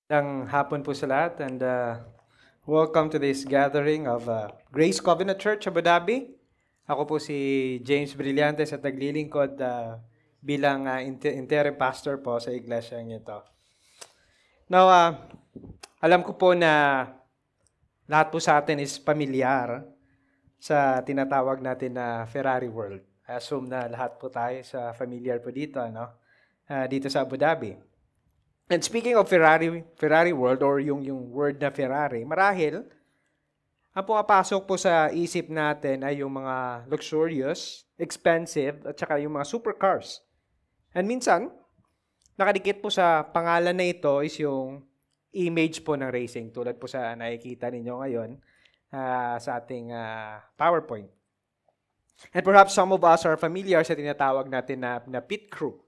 Magandang hapon po sa lahat and welcome to this gathering of Grace Covenant Church, Abu Dhabi. Ako po si James Brillantes at naglilingkod bilang interim pastor po sa iglesia ito. Now, alam ko po na lahat po sa atin is pamilyar sa tinatawag natin na Ferrari World. I assume na lahat po tayo sa familiar po dito, dito sa Abu Dhabi. And speaking of Ferrari world or yung word na Ferrari, marahil, ang pumapasok po sa isip natin ay yung mga luxurious, expensive, at saka yung mga supercars. And minsan, nakadikit po sa pangalan na ito is yung image po ng racing, tulad po sa nakikita ninyo ngayon sa ating PowerPoint. And perhaps some of us are familiar sa tinatawag natin na pit crew.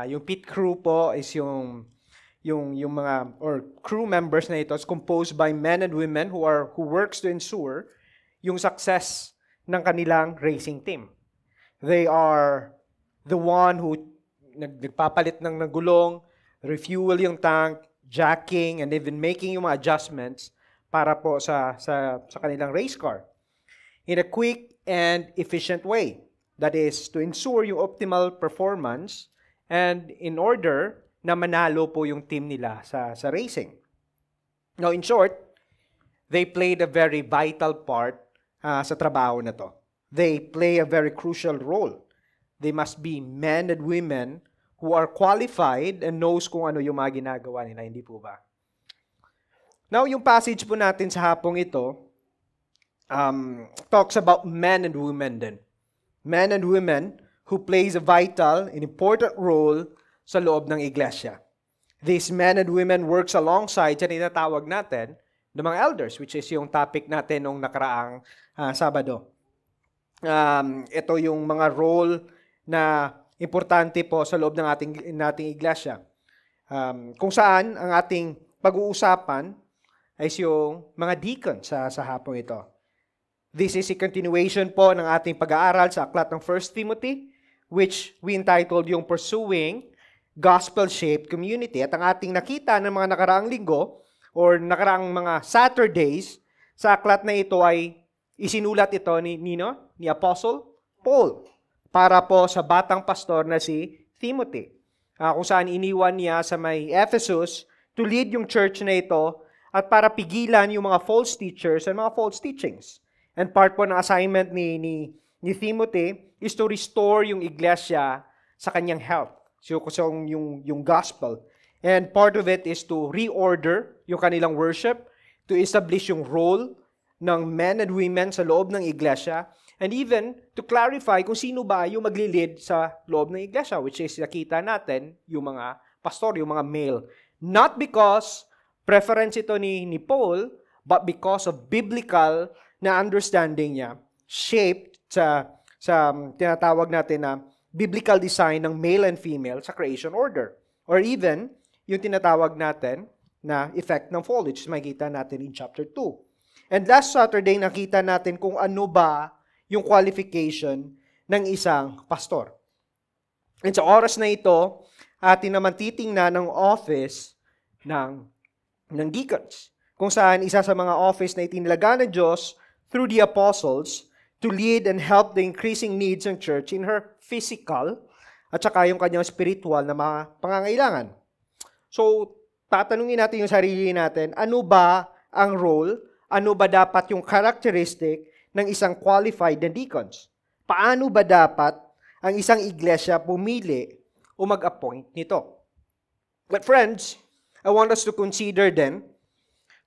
Yung pit crew po is yung mga or crew members na ito is composed by men and women who works to ensure yung success ng kanilang racing team. They are the one who nagpapalit ng gulong, refuel yung tank, jacking, and even making yung mga adjustments para po sa kanilang race car in a quick and efficient way. That is to ensure yung optimal performance and in order na manalo po yung team nila sa racing. Now, in short, they played a very vital part sa trabaho na to. They play a very crucial role. They must be men and women who are qualified and knows kung ano yung mga ginagawa nila, hindi po ba? Now, yung passage po natin sa hapong ito talks about men and women din. Men and women who plays a vital and important role sa loob ng iglesia. These men and women works alongside sa tinatawag natin ng mga elders, which is yung topic natin nung nakaraang Sabado. Ito yung mga role na importante po sa loob ng ating iglesia. Kung saan ang ating pag-uusapan ay yung mga deacon sa hapong ito. This is a continuation po ng ating pag-aaral sa aklat ng 1 Timothy, which we entitled yung Pursuing Gospel-Shaped Community. At ang ating nakita ng mga nakaraang linggo or nakaraang mga Saturdays sa aklat na ito ay isinulat ito ni Apostle Paul para po sa batang pastor na si Timothy. Kung saan iniwan niya sa may Ephesus to lead yung church na ito at para pigilan yung mga false teachers and mga false teachings. And part po ng assignment ni Timothy is to restore yung iglesia sa kanyang health. So yung gospel. And part of it is to reorder yung kanilang worship, to establish yung role ng men and women sa loob ng iglesia, and even to clarify kung sino ba yung magli-lead sa loob ng iglesia, which is nakita natin yung mga pastor, yung mga male. Not because preference ito ni Paul, but because of biblical na understanding niya, shaped sa tinatawag natin na biblical design ng male and female sa creation order. Or even, yung tinatawag natin na effect ng fall, which makikita natin in chapter 2. And last Saturday, nakita natin kung ano ba yung qualification ng isang pastor. And sa oras na ito, atin naman titingnan ng office ng deacons. Kung saan isa sa mga office na itinalaga ng Diyos through the apostles to lead and help the increasing needs ng church in her physical at saka yung kanyang spiritual na mga pangangailangan. So, tatanungin natin yung sarili natin, ano ba ang role, ano ba dapat yung characteristic ng isang qualified na deacons? Paano ba dapat ang isang iglesia pumili o mag-appoint nito? But friends, I want us to consider then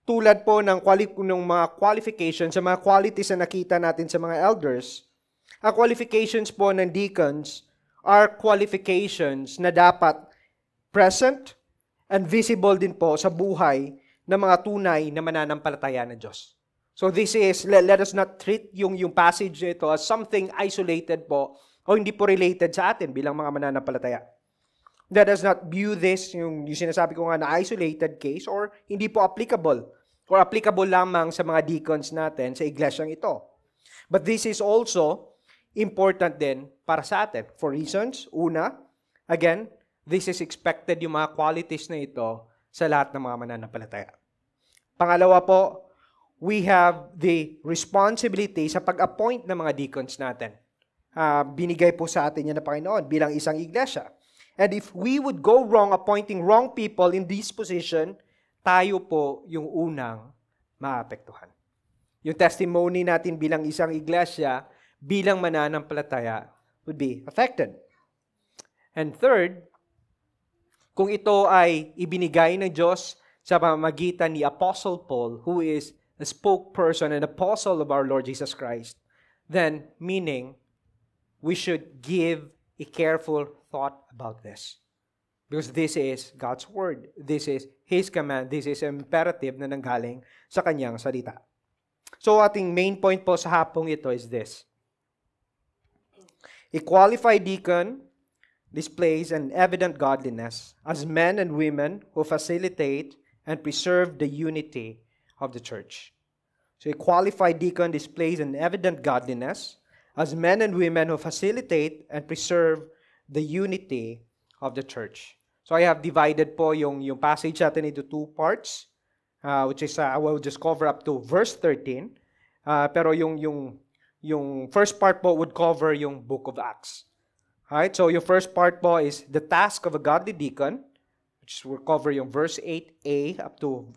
tulad po ng mga qualifications, sa mga qualities na nakita natin sa mga elders, ang qualifications po ng deacons are qualifications na dapat present and visible din po sa buhay ng mga tunay na mananampalataya ng Diyos. So this is, let us not treat yung passage ito as something isolated po o hindi po related sa atin bilang mga mananampalataya. Let us not view this, yung sinasabi ko nga na isolated case or hindi po applicable or applicable lamang sa mga deacons natin sa iglesyang ito. But this is also important din para sa atin. For reasons, una, again, this is expected yung mga qualities na ito sa lahat ng mga mananampalataya. Pangalawa po, we have the responsibility sa pag-appoint ng mga deacons natin. Binigay po sa atin yan ng Panginoon bilang isang iglesia. And if we would go wrong appointing wrong people in this position, tayo po yung unang maapektuhan. Yung testimony natin bilang isang iglesia, bilang mananampalataya, would be affected. And third, kung ito ay ibinigay ng Diyos sa pamamagitan ni Apostle Paul, who is the spokesperson and apostle of our Lord Jesus Christ, then meaning we should give a careful thought about this. Because this is God's word. This is His command. This is imperative na nanggaling sa Kanyang salita. So ating main point po sa hapong ito is this. A qualified deacon displays an evident godliness as men and women who facilitate and preserve the unity of the church. So a qualified deacon displays an evident godliness as men and women who facilitate and preserve the unity of the church. So I have divided po yung passage natin into two parts, which is I will just cover up to verse 13. Pero yung first part po would cover yung book of Acts. Alright, so yung first part po is the task of a godly deacon, which will cover yung verse 8a up to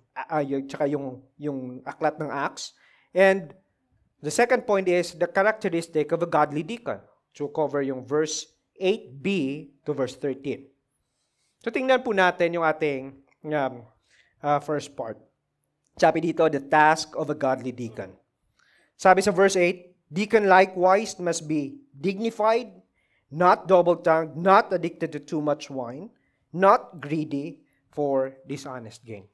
yung aklat ng Acts. And the second point is the characteristic of a godly deacon, which will cover yung verse 8b to verse 13. So tingnan po natin yung ating first part. Sabi dito, the task of a godly deacon. Sabi sa verse 8, deacon likewise must be dignified, not double-tongued, not addicted to too much wine, not greedy for dishonest gain.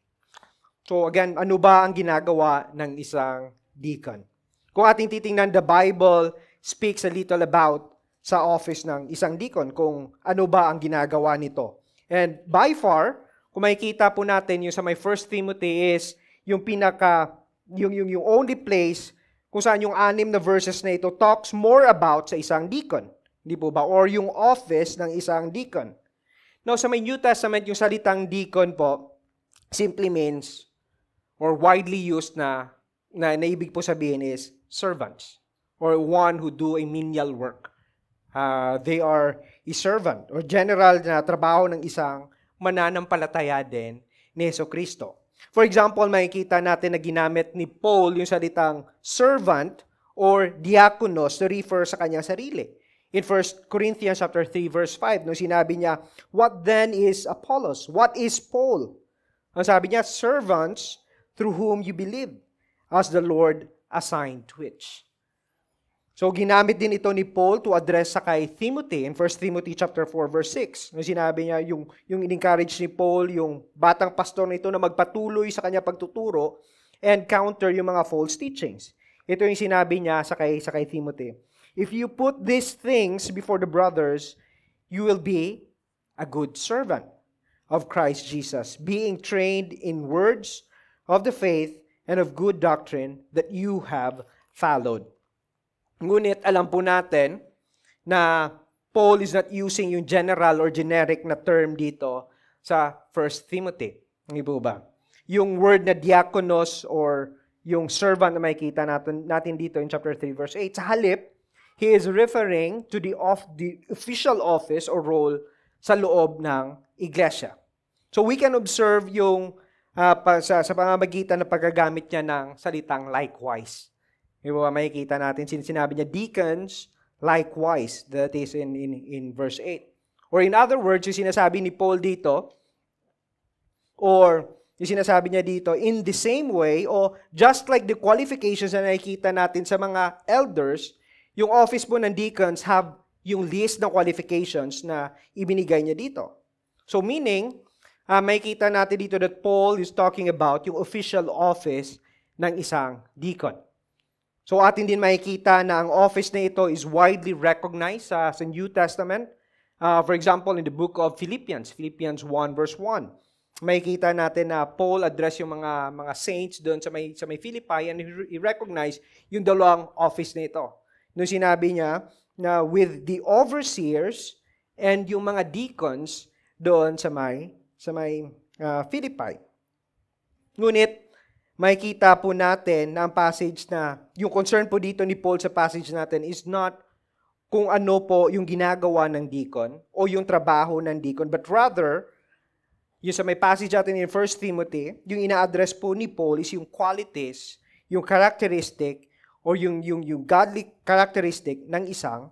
So again, ano ba ang ginagawa ng isang deacon? Kung ating titingnan, the Bible speaks a little about sa office ng isang deacon, kung ano ba ang ginagawa nito. And by far, kung makikita po natin yung sa my 1 Timothy is yung yung only place kung saan yung 6 na verses na ito talks more about sa isang deacon. Hindi po ba? Or yung office ng isang deacon. Now, sa may New Testament, yung salitang deacon po simply means or widely used na ibig po sabihin is servants or one who do a menial work. They are a servant or general na trabaho ng isang mananampalataya din ni Jesucristo. For example, makikita natin na ginamit ni Paul yung salitang servant or diakonos to refer sa kanyang sarili. In 1 Corinthians chapter 3 verse 5, nung sinabi niya, what then is Apollos? What is Paul? Ang sabi niya, servants through whom you believe, as the Lord assigned to each. So ginamit din ito ni Paul to address sa kay Timothy in 1 Timothy chapter 4 verse 6. Nung sinabi niya yung in-encourage ni Paul yung batang pastor na ito na magpatuloy sa kanya pagtuturo and counter yung mga false teachings. Ito yung sinabi niya sa kay Timothy. If you put these things before the brothers, you will be a good servant of Christ Jesus, being trained in words of the faith and of good doctrine that you have followed. Ngunit alam po natin na Paul is not using yung general or generic na term dito sa 1 Timothy. Hindi po ba? Yung word na diakonos or yung servant na makikita natin dito in chapter 3 verse 8, sa halip, he is referring to the official office or role sa loob ng iglesia. So we can observe yung sa pamamagitan ng paggagamit niya ng salitang likewise. Makikita natin, sinabi niya, deacons, likewise. That is in verse 8. Or in other words, yung sinasabi ni Paul dito, or yung sinasabi niya dito, in the same way, or just like the qualifications na nakikita natin sa mga elders, yung office po ng deacons have yung list ng qualifications na ibinigay niya dito. So meaning, makikita natin dito that Paul is talking about yung official office ng isang deacon. So atin din makikita na ang office na ito is widely recognized sa New Testament. For example, in the book of Philippians 1 verse 1, makikita natin na Paul address yung mga saints doon sa may Philippi and he recognize yung dalawang office na ito. Nung sinabi niya na with the overseers and yung mga deacons doon sa may Philippi. Ngunit, makikita po natin na ang passage na, yung concern po dito ni Paul sa passage natin is not kung ano po yung ginagawa ng deacon o yung trabaho ng deacon, but rather, yung sa may passage natin in 1 Timothy, yung ina-address po ni Paul is yung qualities, yung characteristic, or yung godly characteristic ng isang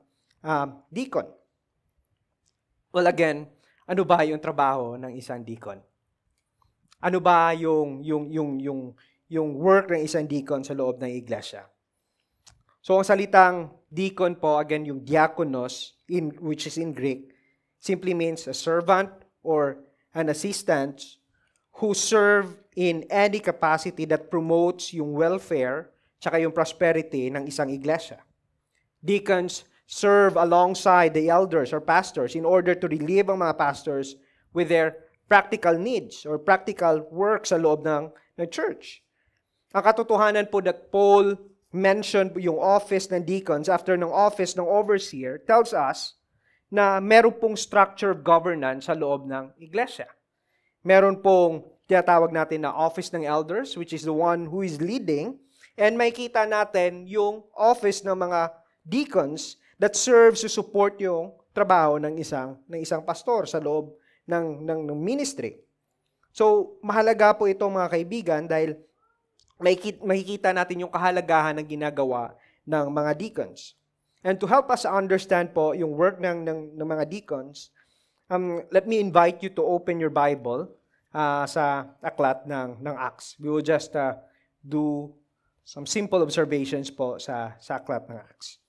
deacon. Well, again, ano ba yung trabaho ng isang deacon? Ano ba yung work ng isang deacon sa loob ng iglesia? So, ang salitang deacon po, again, yung diakonos, which is in Greek, simply means a servant or an assistant who serve in any capacity that promotes yung welfare tsaka yung prosperity ng isang iglesia. Deacons serve alongside the elders or pastors in order to relieve ang mga pastors with their practical needs or practical work sa loob ng church. Ang katotohanan po that Paul mentioned yung office ng deacons after ng office ng overseer tells us na meron pong structure of governance sa loob ng iglesia. Meron pong tinatawag natin na office ng elders, which is the one who is leading, and makita natin yung office ng mga deacons that serves to support yung trabaho ng isang pastor sa loob ng ministry. So, mahalaga po ito mga kaibigan dahil makikita natin yung kahalagahan ng ginagawa ng mga deacons. And to help us understand po yung work ng mga deacons, let me invite you to open your Bible sa aklat ng Acts. We will just do some simple observations po sa aklat ng Acts.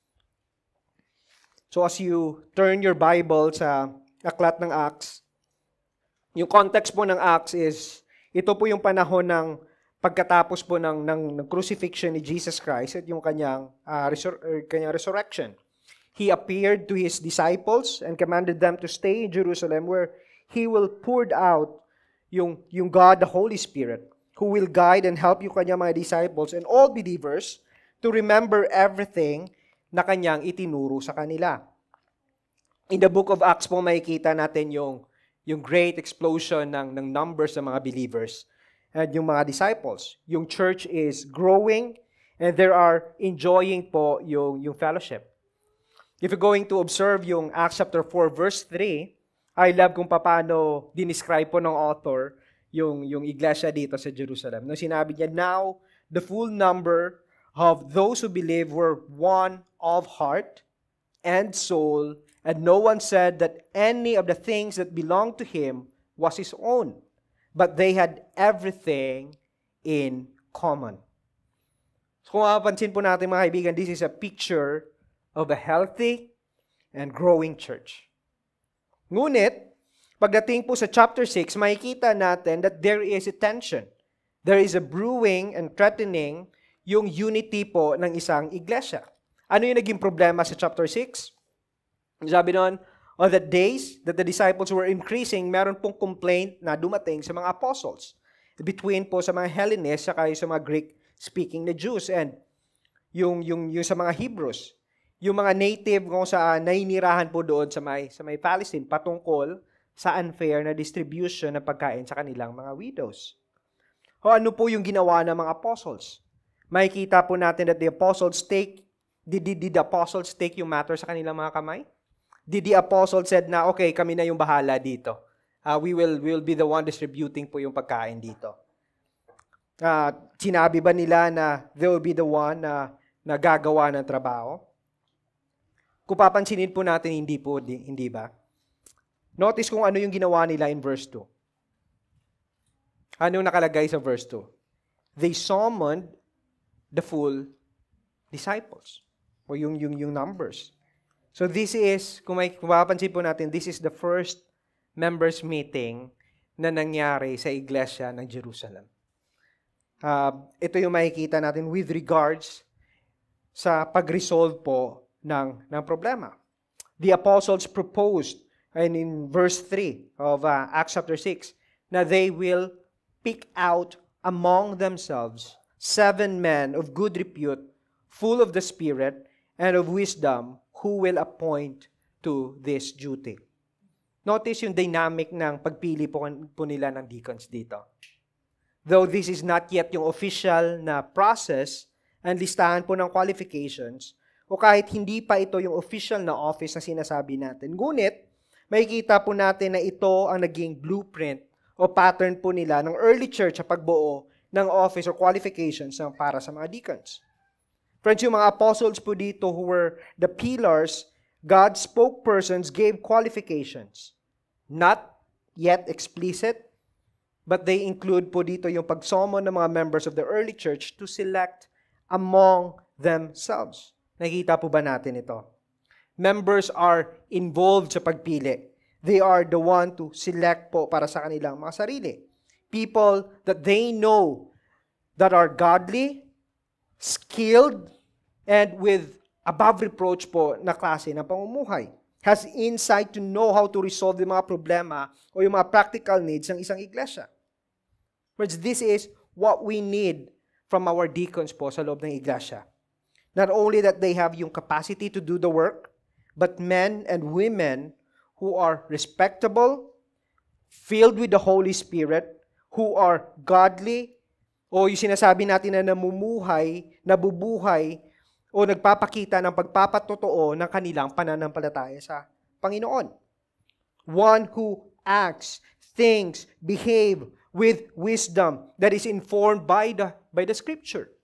So as you turn your Bible sa aklat ng Acts, yung context po ng Acts is, ito po yung panahon ng pagkatapos po ng crucifixion ni Jesus Christ at yung kanyang resurrection. He appeared to His disciples and commanded them to stay in Jerusalem where He will pour out yung God, the Holy Spirit, who will guide and help yung kanyang mga disciples and all believers to remember everything na kanyang itinuro sa kanila. In the book of Acts po makikita natin yung great explosion ng numbers ng mga believers and yung mga disciples. Yung church is growing and they are enjoying po yung fellowship. If you're going to observe yung Acts chapter 4 verse 3, I love kung paano dinescribe po ng author yung iglesia dito sa Jerusalem. Nung sinabi niya, now the full number of those who believe were one of heart and soul, and no one said that any of the things that belonged to him was his own, but they had everything in common. So kung mapapansin po natin mga kaibigan, this is a picture of a healthy and growing church. Ngunit, pagdating po sa chapter 6, makikita natin that there is a tension. There is a brewing and threatening yung unity po ng isang iglesia. Ano yung naging problema sa chapter 6? Sabi doon, on the days that the disciples were increasing, meron pong complaint na dumating sa mga apostles. Between po sa mga Hellenists saka sa mga Greek-speaking na Jews and yung sa mga Hebrews. Yung mga native kung saan nainirahan po doon sa may Palestine patungkol sa unfair na distribution ng pagkain sa kanilang mga widows. O ano po yung ginawa ng mga apostles? Makikita po natin that the apostles did the apostles take yung matter sa kanilang mga kamay? Did the apostles said na, okay, kami na yung bahala dito. We will be the one distributing po yung pagkain dito. Sinabi ba nila na they will be the one na gagawa ng trabaho? Kung papansinin po natin, hindi ba? Notice kung ano yung ginawa nila in verse 2. Ano yung nakalagay sa verse 2? They summoned the full disciples. O yung numbers. So this is, kung mapapansin po natin, this is the first members meeting na nangyari sa iglesia ng Jerusalem. Ito yung makikita natin with regards sa pag-resolve po ng problema. The apostles proposed, and in verse 3 of Acts chapter 6, na they will pick out among themselves 7 men of good repute, full of the Spirit and of wisdom, who will appoint to this duty. Notice yung dynamic ng pagpili po nila ng deacons dito. Though this is not yet yung official na process and listahan po ng qualifications, o kahit hindi pa ito yung official na office na sinasabi natin, ngunit makikita po natin na ito ang naging blueprint o pattern po nila ng early church sa pagbuo ng office or qualifications para sa mga deacons. Friends, yung mga apostles po dito who were the pillars, God's spokespersons gave qualifications. Not yet explicit, but they include po dito yung pagsummon ng mga members of the early church to select among themselves. Nakikita po ba natin ito? Members are involved sa pagpili. They are the one to select po para sa kanilang mga sarili. People that they know that are godly, skilled, and with above reproach po na klase ng pamumuhay. Has insight to know how to resolve yung mga problema o yung mga practical needs ng isang iglesia. Friends, this is what we need from our deacons po sa loob ng iglesia. Not only that they have yung capacity to do the work, but men and women who are respectable, filled with the Holy Spirit, who are godly, o yung sinasabi natin na namumuhay, nabubuhay, o nagpapakita ng pagpapatotoo ng kanilang pananampalataya sa Panginoon. One who acts, thinks, behave with wisdom that is informed by the Scripture.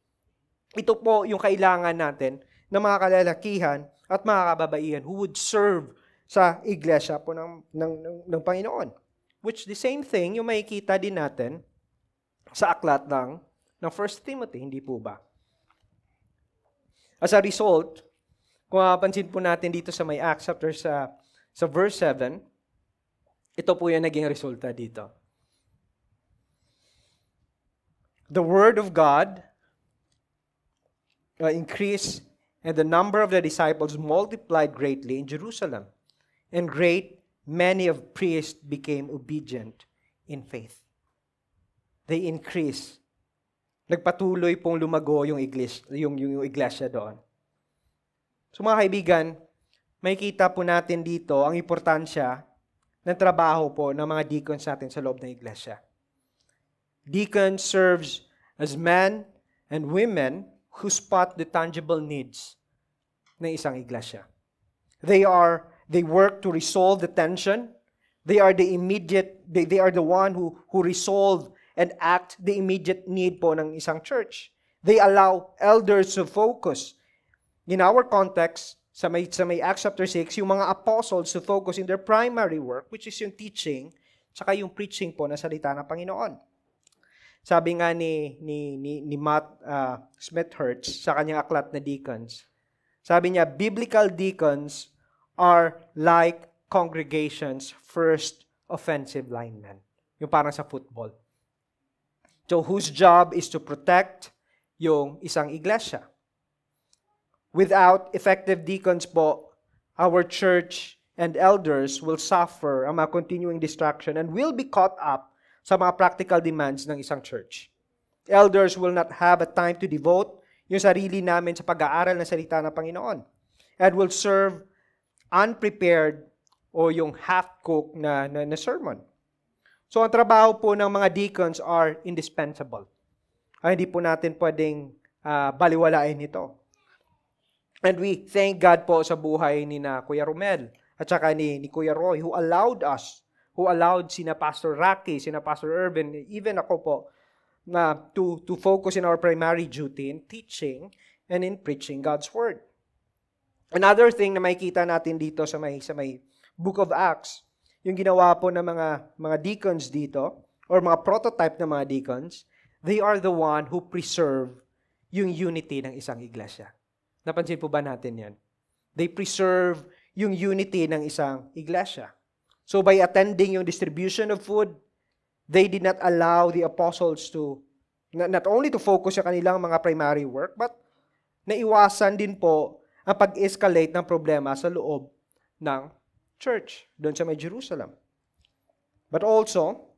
Ito po yung kailangan natin ng mga kalalakihan at mga kababaihan who would serve sa iglesia po ng Panginoon. Which the same thing yung makikita din natin sa aklat ng 1 Timothy, hindi po ba? As a result, kung mapapansin po natin dito sa may Acts chapter sa verse 7, ito po yung naging resulta dito. The word of God increased and the number of the disciples multiplied greatly in Jerusalem. And many of priests became obedient in faith. They increased. Nagpatuloy pong lumago yung iglesia doon. So mga kaibigan, makikita po natin dito ang importansya ng trabaho po ng mga deacons natin sa loob ng iglesia. Deacon serves as men and women who spot the tangible needs ng isang iglesia. They work to resolve the tension. They are the one who resolve and act the immediate need po ng isang church. They allow elders to focus. In our context, sa may Acts chapter 6, yung mga apostles to focus in their primary work, which is yung teaching, saka yung preaching po na salita ng Panginoon. Sabi nga ni Matt Smithhurst sa kanyang aklat na Deacons, sabi niya, biblical deacons are like congregation's first offensive linemen. Yung parang sa football. So, whose job is to protect yung isang iglesia. Without effective deacons po, our church and elders will suffer ang mga continuing distraction and will be caught up sa mga practical demands ng isang church. Elders will not have a time to devote yung sarili namin sa pag-aaral ng salita ng Panginoon and will serve unprepared o yung half-cooked na sermon. So, ang trabaho po ng mga deacons are indispensable. Hindi po natin pwedeng baliwalain ito. And we thank God po sa buhay ni na Kuya Romel at saka ni Kuya Roy who allowed sina Pastor Rocky, sina Pastor Irvin, even ako po, to focus in our primary duty in teaching and in preaching God's Word. Another thing na makikita natin dito sa may Book of Acts, yung ginawa po ng mga deacons dito, or mga prototype ng mga deacons, they are the one who preserve yung unity ng isang iglesia. Napansin po ba natin yan? They preserve yung unity ng isang iglesia. So by attending yung distribution of food, they did not allow the apostles to, not only to focus sa kanilang mga primary work, but naiwasan din po ang pag-escalate ng problema sa loob ng church, doon sa may Jerusalem. But also,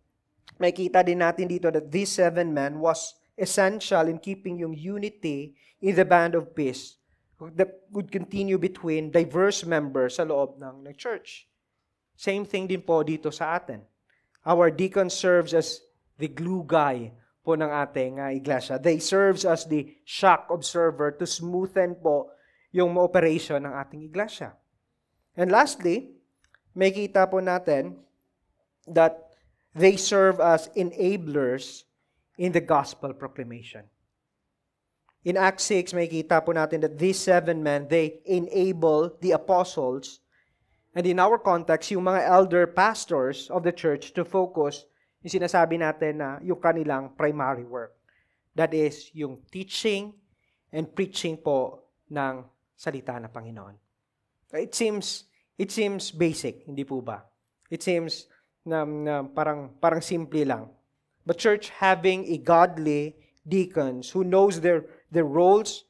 makikita din natin dito that these 7 men was essential in keeping yung unity in the band of peace that would continue between diverse members sa loob ng church. Same thing din po dito sa atin. Our deacon serves as the glue guy po ng ating iglesia. They serves as the shock observer to smoothen po yung operation ng ating iglesia. And lastly, may kita po natin that they serve as enablers in the gospel proclamation. In Acts 6, may kita po natin that these 7 men, they enable the apostles, and in our context, yung mga elder pastors of the church to focus, yung sinasabi natin na yung kanilang primary work. That is, yung teaching and preaching po ng salita ng Panginoon. It seems basic, hindi po ba? It seems na parang simple lang. But church, having a godly deacons who knows their roles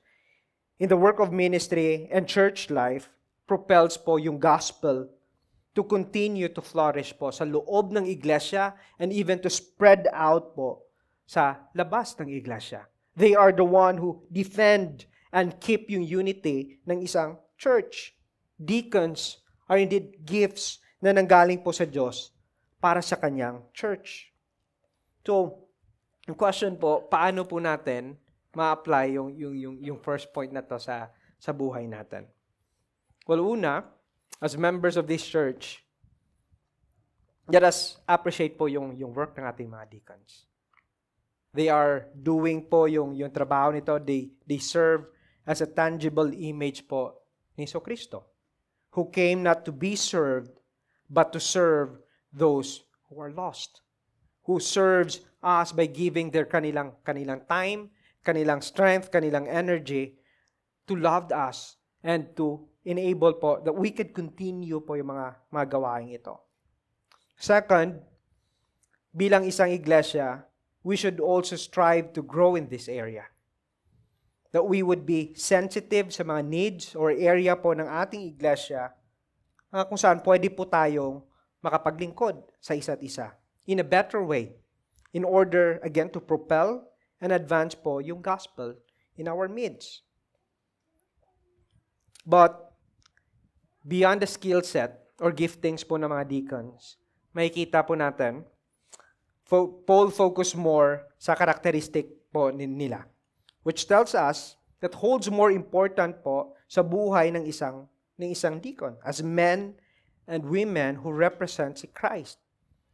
in the work of ministry and church life propels po yung gospel to continue to flourish po sa loob ng iglesia and even to spread out po sa labas ng iglesia. They are the one who defend and keep yung unity ng isang church. Deacons are indeed gifts na nanggaling po sa Diyos para sa kanyang church. So, yung question po, paano po natin ma-apply yung first point na to sa buhay natin? Well, una, as members of this church, let us appreciate po yung work ng ating mga deacons. They are doing po yung trabaho nito. They serve as a tangible image po ni Jesucristo, who came not to be served, but to serve those who are lost, who serves us by giving their kanilang time, kanilang strength, kanilang energy to love us and to enable po that we could continue po yung mga gawain ito. Second, bilang isang iglesia, we should also strive to grow in this area. That we would be sensitive sa mga needs or area po ng ating iglesia kung saan pwede po tayong makapaglingkod sa isa't isa in a better way in order, again, to propel and advance po yung gospel in our midst. But, beyond the skill set or giftings po ng mga deacons, makikita po natin, Paul focus more sa characteristic po nila, which tells us that holds more important po sa buhay ng isang deacon as men and women who represent si Christ.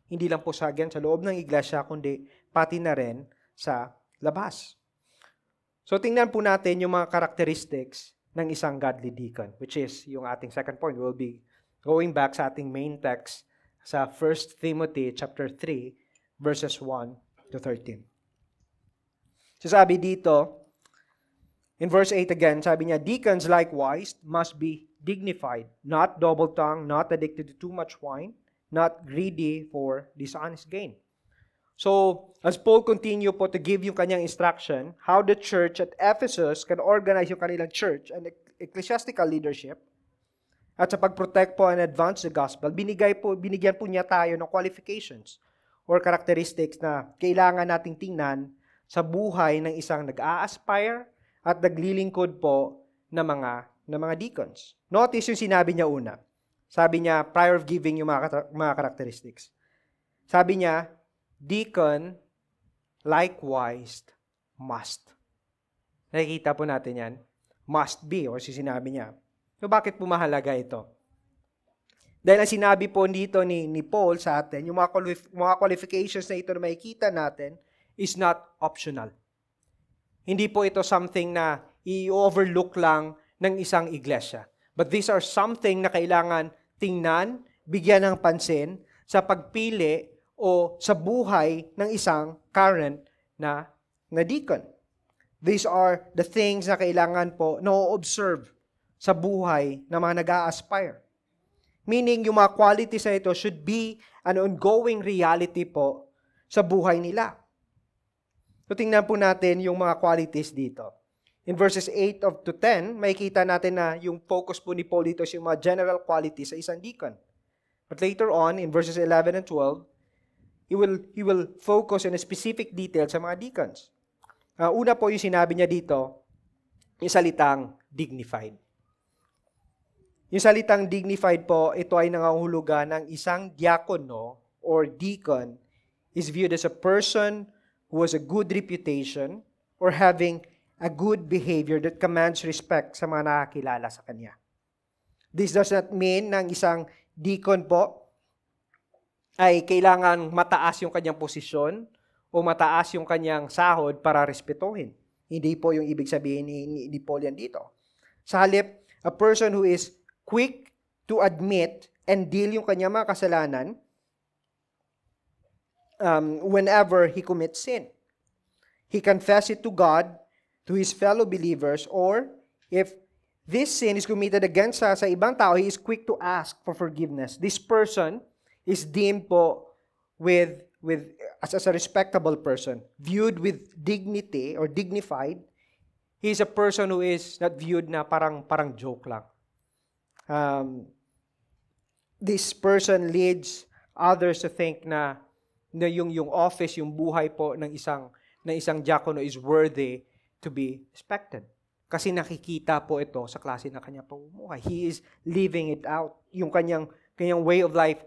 Hindi lang po sa loob ng iglesia, kundi pati na rin sa labas. So tingnan po natin yung mga characteristics ng isang godly deacon, which is yung ating second point. We'll be going back sa ating main text sa 1 Timothy chapter 3, verses 1 to 13. So sabi dito, in verse 8 again, sabi niya, deacons likewise must be dignified, not double-tongued, not addicted to too much wine, not greedy for dishonest gain. So, as Paul continue po to give yung kanyang instruction, how the church at Ephesus can organize yung kanilang church and ecclesiastical leadership, at sa pag-protect po and advance the gospel, binigyan po niya tayo ng qualifications or characteristics na kailangan nating tingnan sa buhay ng isang nag-a-aspire at naglilingkod po ng mga deacons. Notice yung sinabi niya una. Sabi niya, prior of giving yung mga characteristics. Sabi niya, deacon likewise must. Nakikita po natin yan. Must be, or sinabi niya. So bakit po mahalaga ito? Dahil ang sinabi po dito ni Paul sa atin, yung mga qualifications na ito na makikita natin is not optional. Hindi po ito something na i-overlook lang ng isang iglesia. But these are something na kailangan tingnan, bigyan ng pansin sa pagpili o sa buhay ng isang current na deacon. These are the things na kailangan po na observe sa buhay ng mga nag-a-aspire. Meaning, yung mga qualities na ito should be an ongoing reality po sa buhay nila. So, tingnan po natin yung mga qualities dito. In verses 8 to 10, makikita natin na yung focus po ni Paul dito is yung mga general qualities sa isang deacon. But later on, in verses 11 and 12, he will focus on a specific detail sa mga deacons. Una po yung sinabi niya dito, yung salitang dignified. Yung salitang dignified po, ito ay nangangahulugan ng isang diakono or deacon is viewed as a person who has a good reputation or having a good behavior that commands respect sa mga nakakilala sa kanya. This does not mean na ang isang deacon po ay kailangan mataas yung kanyang posisyon o mataas yung kanyang sahod para respetuhin. Hindi po yung ibig sabihin ni Paul yan dito. Sa halip, a person who is quick to admit and deal yung kanyang mga kasalanan whenever he commits sin. He confess it to God, to his fellow believers, or if this sin is committed against sa ibang tao, he is quick to ask for forgiveness. This person is deemed po as a respectable person, viewed with dignity or dignified. He is a person who is not viewed na parang joke lang. This person leads others to think na yung office, yung buhay po ng isang diakono is worthy to be respected. Kasi nakikita po ito sa klase ng kanyang pamumuhay. He is living it out. Yung kanyang way of life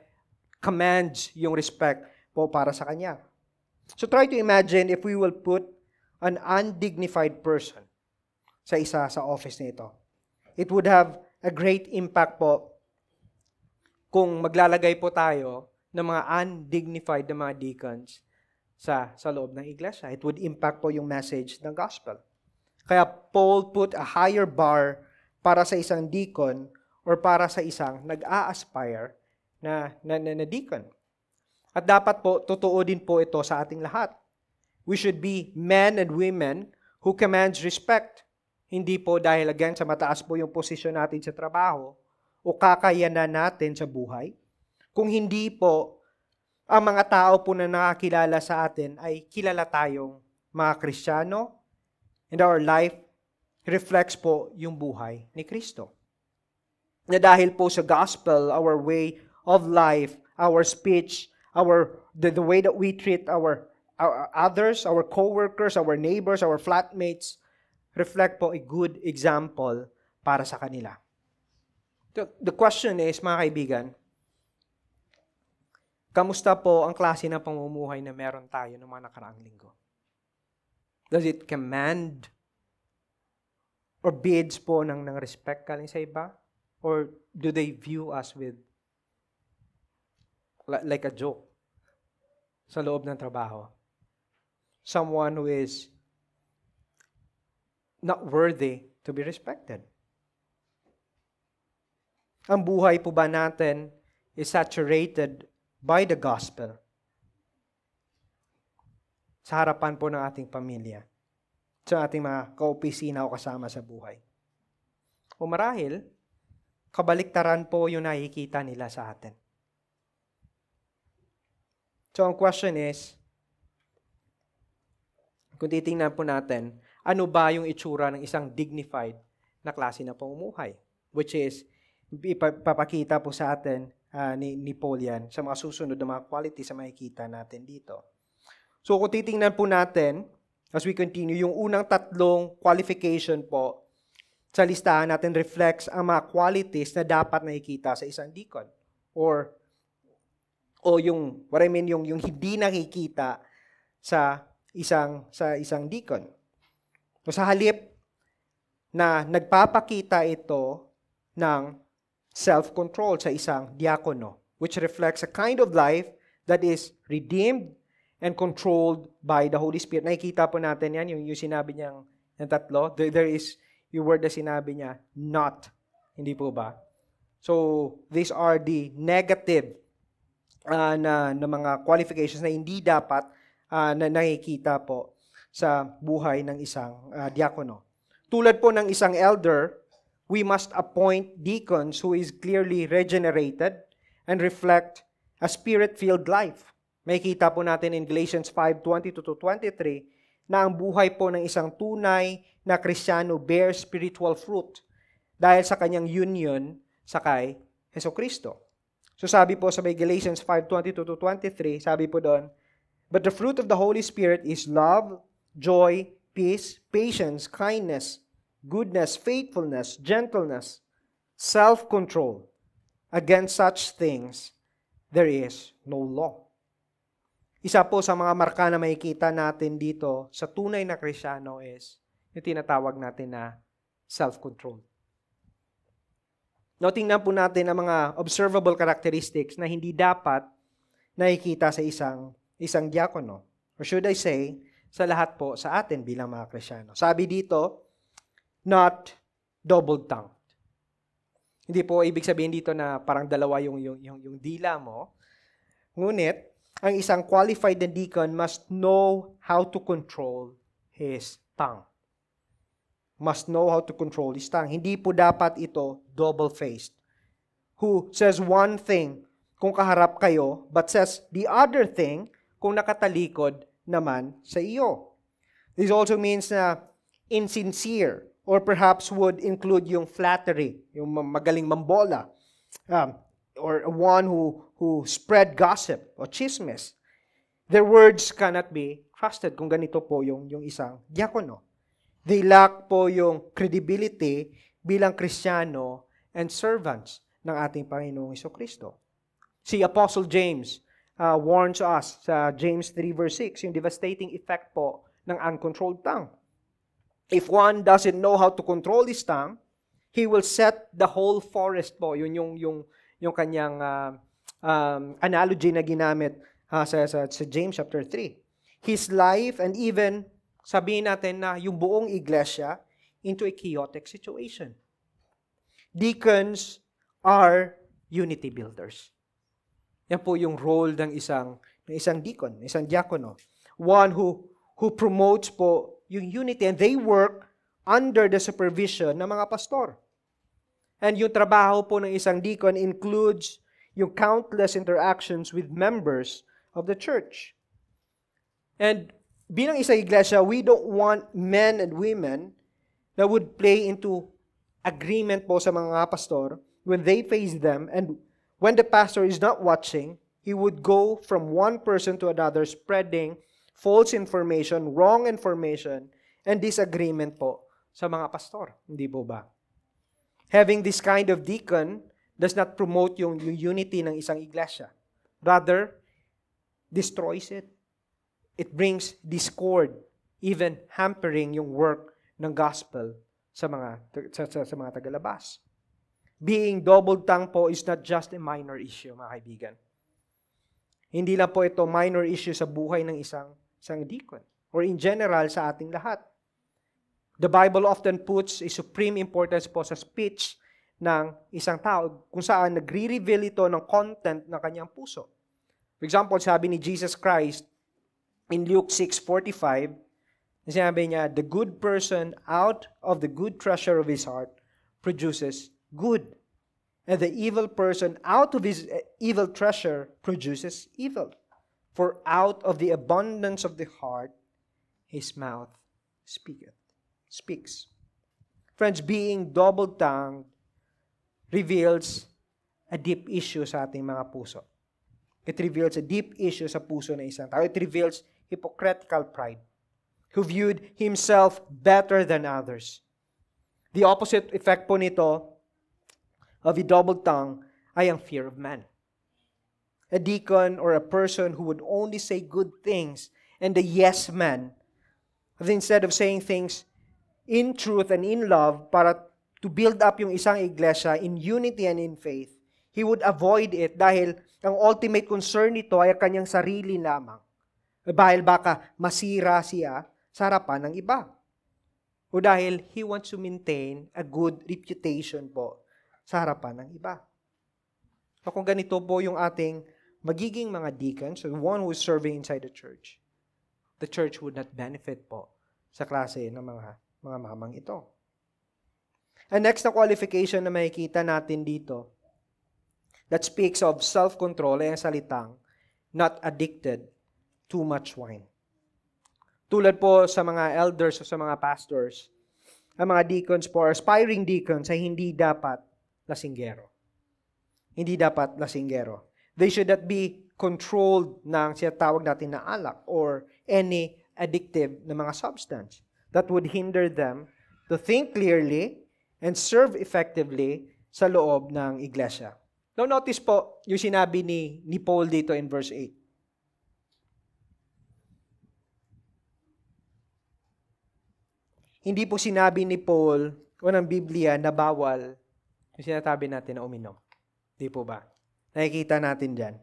commands yung respect po para sa kanya. So try to imagine if we will put an undignified person sa office nito. It would have a great impact po kung maglalagay po tayo ng mga undignified na mga deacons sa loob ng iglesia. It would impact po yung message ng gospel. Kaya Paul put a higher bar para sa isang deacon or para sa isang nag-a-aspire na deacon. At dapat po, totoo din po ito sa ating lahat. We should be men and women who commands respect. Hindi po dahil again sa mataas po yung posisyon natin sa trabaho o kakayanan natin sa buhay. Kung hindi po, ang mga tao po na nakakilala sa atin ay kilala tayong mga Kristiyano and our life reflects po yung buhay ni Kristo. Na dahil po sa gospel, our way of life, our speech, the way that we treat our others, our co-workers, our neighbors, our flatmates, reflect po a good example para sa kanila. The question is, mga kaibigan, kamusta po ang klase ng pamumuhay na meron tayo ng mga nakaraang linggo? Does it command or bids po ng respect galing sa iba? Or do they view us with like a joke sa loob ng trabaho? Someone who is not worthy to be respected. Ang buhay po ba natin is saturated by the gospel sa harapan po ng ating pamilya, sa ating mga kaopisina o kasama sa buhay? O marahil, kabaliktaran po yung nakikita nila sa atin. So ang question is, kung titingnan po natin, ano ba yung itsura ng isang dignified na klase na pamumuhay? Which is, ipapakita po sa atin ni Paul yan sa mga susunod na mga qualities sa makikita natin dito. So kung titingnan po natin, as we continue, yung unang tatlong qualification po sa listahan natin reflects ang mga qualities na dapat nakikita sa isang deacon. O yung, what I mean, yung hindi nakikita sa isang deacon. So sa halip na nagpapakita ito ng self-control sa isang diakono, which reflects a kind of life that is redeemed and controlled by the Holy Spirit. Nakikita po natin yan, yung sinabi niyang tatlo. There is yung word na sinabi niya, not. Hindi po ba? So, these are the negative na mga qualifications na hindi dapat na nakikita po sa buhay ng isang diakono. Tulad po ng isang elder, we must appoint deacons who is clearly regenerated and reflect a spirit-filled life. Makikita po natin in Galatians 5:22-23 na ang buhay po ng isang tunay na Kristiyano bears spiritual fruit dahil sa kanyang union sa kay Jesucristo. So sabi po sa Galatians 5:22-23, sabi po doon, but the fruit of the Holy Spirit is love, joy, peace, patience, kindness, goodness, faithfulness, gentleness, self-control. Against such things, there is no law. Isa po sa mga marka na makikita natin dito sa tunay na Kristiyano is yung tinatawag natin na self-control. Now, tingnan po natin ang mga observable characteristics na hindi dapat nakikita sa isang diakono. Or should I say, sa lahat po sa atin bilang mga Kristiyano. Sabi dito, not double-tongued. Hindi po ibig sabihin dito na parang dalawa yung dila mo. Ngunit, ang isang qualified na deacon must know how to control his tongue. Must know how to control his tongue. Hindi po dapat ito double-faced. Who says one thing kung kaharap kayo, but says the other thing kung nakatalikod naman sa iyo. This also means na insincere, or perhaps would include yung flattery, yung magaling mambola, or one who spread gossip or chismis. Their words cannot be trusted kung ganito po yung isang diakono. They lack po yung credibility bilang Kristiyano and servants ng ating Panginoong Jesucristo. Si Apostle James warns us sa James 3 verse 6, yung devastating effect po ng uncontrolled tongue. If one doesn't know how to control his tongue, he will set the whole forest po. Yun yung kanyang analogy na ginamit sa James chapter 3. His life and even sabihin natin na yung buong iglesia into a chaotic situation. Deacons are unity builders. Yan po yung role ng isang deacon, isang diakono. One who promotes po yung unity, and they work under the supervision ng mga pastor. And yung trabaho po ng isang deacon includes yung countless interactions with members of the church. And bilang isang iglesia, we don't want men and women that would play into agreement po sa mga pastor when they face them, and when the pastor is not watching, he would go from one person to another spreading false information, wrong information, and disagreement po sa mga pastor. Hindi po ba? Having this kind of deacon does not promote yung unity ng isang iglesia. Rather, destroys it. It brings discord, even hampering yung work ng gospel sa mga tagalabas. Being double-tongued po is not just a minor issue, mga kaibigan. Hindi lang po ito minor issue sa buhay ng isang deacon or in general sa ating lahat. The Bible often puts a supreme importance po sa speech ng isang tao kung saan nagre-reveal ito ng content ng kanyang puso. For example, sabi ni Jesus Christ in Luke 6:45, sinabi niya, the good person out of the good treasure of his heart produces good. And the evil person out of his evil treasure produces evil. For out of the abundance of the heart, his mouth speaks. Friends, being double-tongued reveals a deep issue sa ating mga puso. It reveals a deep issue sa puso ng isang tao. It reveals hypocritical pride, who viewed himself better than others. The opposite effect po nito of a double tongue ay ang fear of man. A deacon or a person who would only say good things and the yes man, instead of saying things in truth and in love para to build up yung isang iglesia in unity and in faith, he would avoid it dahil ang ultimate concern nito ay kanyang sarili lamang. Dahil baka masira siya sa harapan ng iba. O dahil he wants to maintain a good reputation po sa harapan ng iba. So kung ganito po yung ating magiging mga deacons, the one who is serving inside the church would not benefit po sa klase ng mga mamang ito. And next na qualification na makikita natin dito that speaks of self-control ay ang salitang not addicted too much wine. Tulad po sa mga elders o sa mga pastors, ang mga deacons po, aspiring deacons ay hindi dapat lasinggero. Hindi dapat lasinggero. They should not be controlled ng sinatawag natin na alak or any addictive na mga substance that would hinder them to think clearly and serve effectively sa loob ng iglesia. Now notice po yung sinabi ni Paul dito in verse 8. Hindi po sinabi ni Paul o ng Biblia na bawal yung sinasabi natin na uminom. Hindi po ba? Nakikita natin dyan.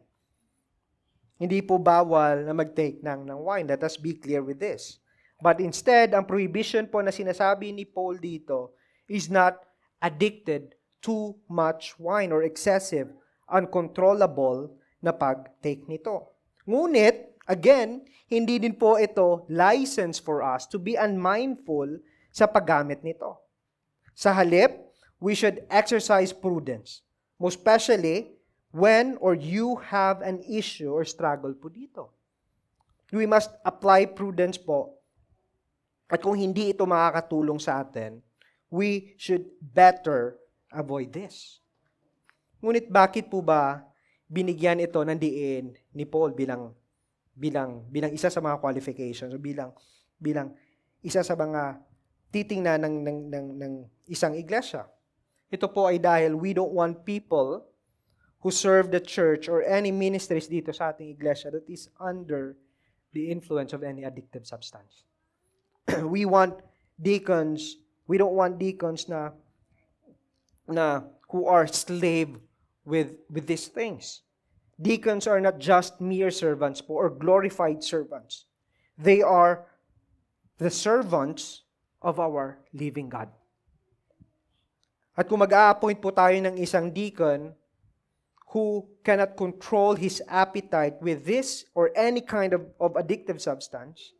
Hindi po bawal na mag-take ng wine. Let us be clear with this. But instead, ang prohibition po na sinasabi ni Paul dito is not addicted too much wine or excessive, uncontrollable na pag-take nito. Ngunit, again, hindi din po ito license for us to be unmindful sa paggamit nito. Sa halip, we should exercise prudence, most especially when or you have an issue or struggle po dito. We must apply prudence po. At kung hindi ito makakatulong sa atin, we should better avoid this. Ngunit bakit po ba binigyan ito ng diin ni Paul bilang isa sa mga qualifications o bilang isa sa mga titingnan ng isang iglesia? Ito po ay dahil we don't want people who serve the church or any ministries dito sa ating iglesia that is under the influence of any addictive substance. We don't want deacons na who are slave with these things. Deacons are not just mere servants po or glorified servants. They are the servants of our living God. At kung mag-a-appoint po tayo ng isang deacon who cannot control his appetite with this or any kind of addictive substance,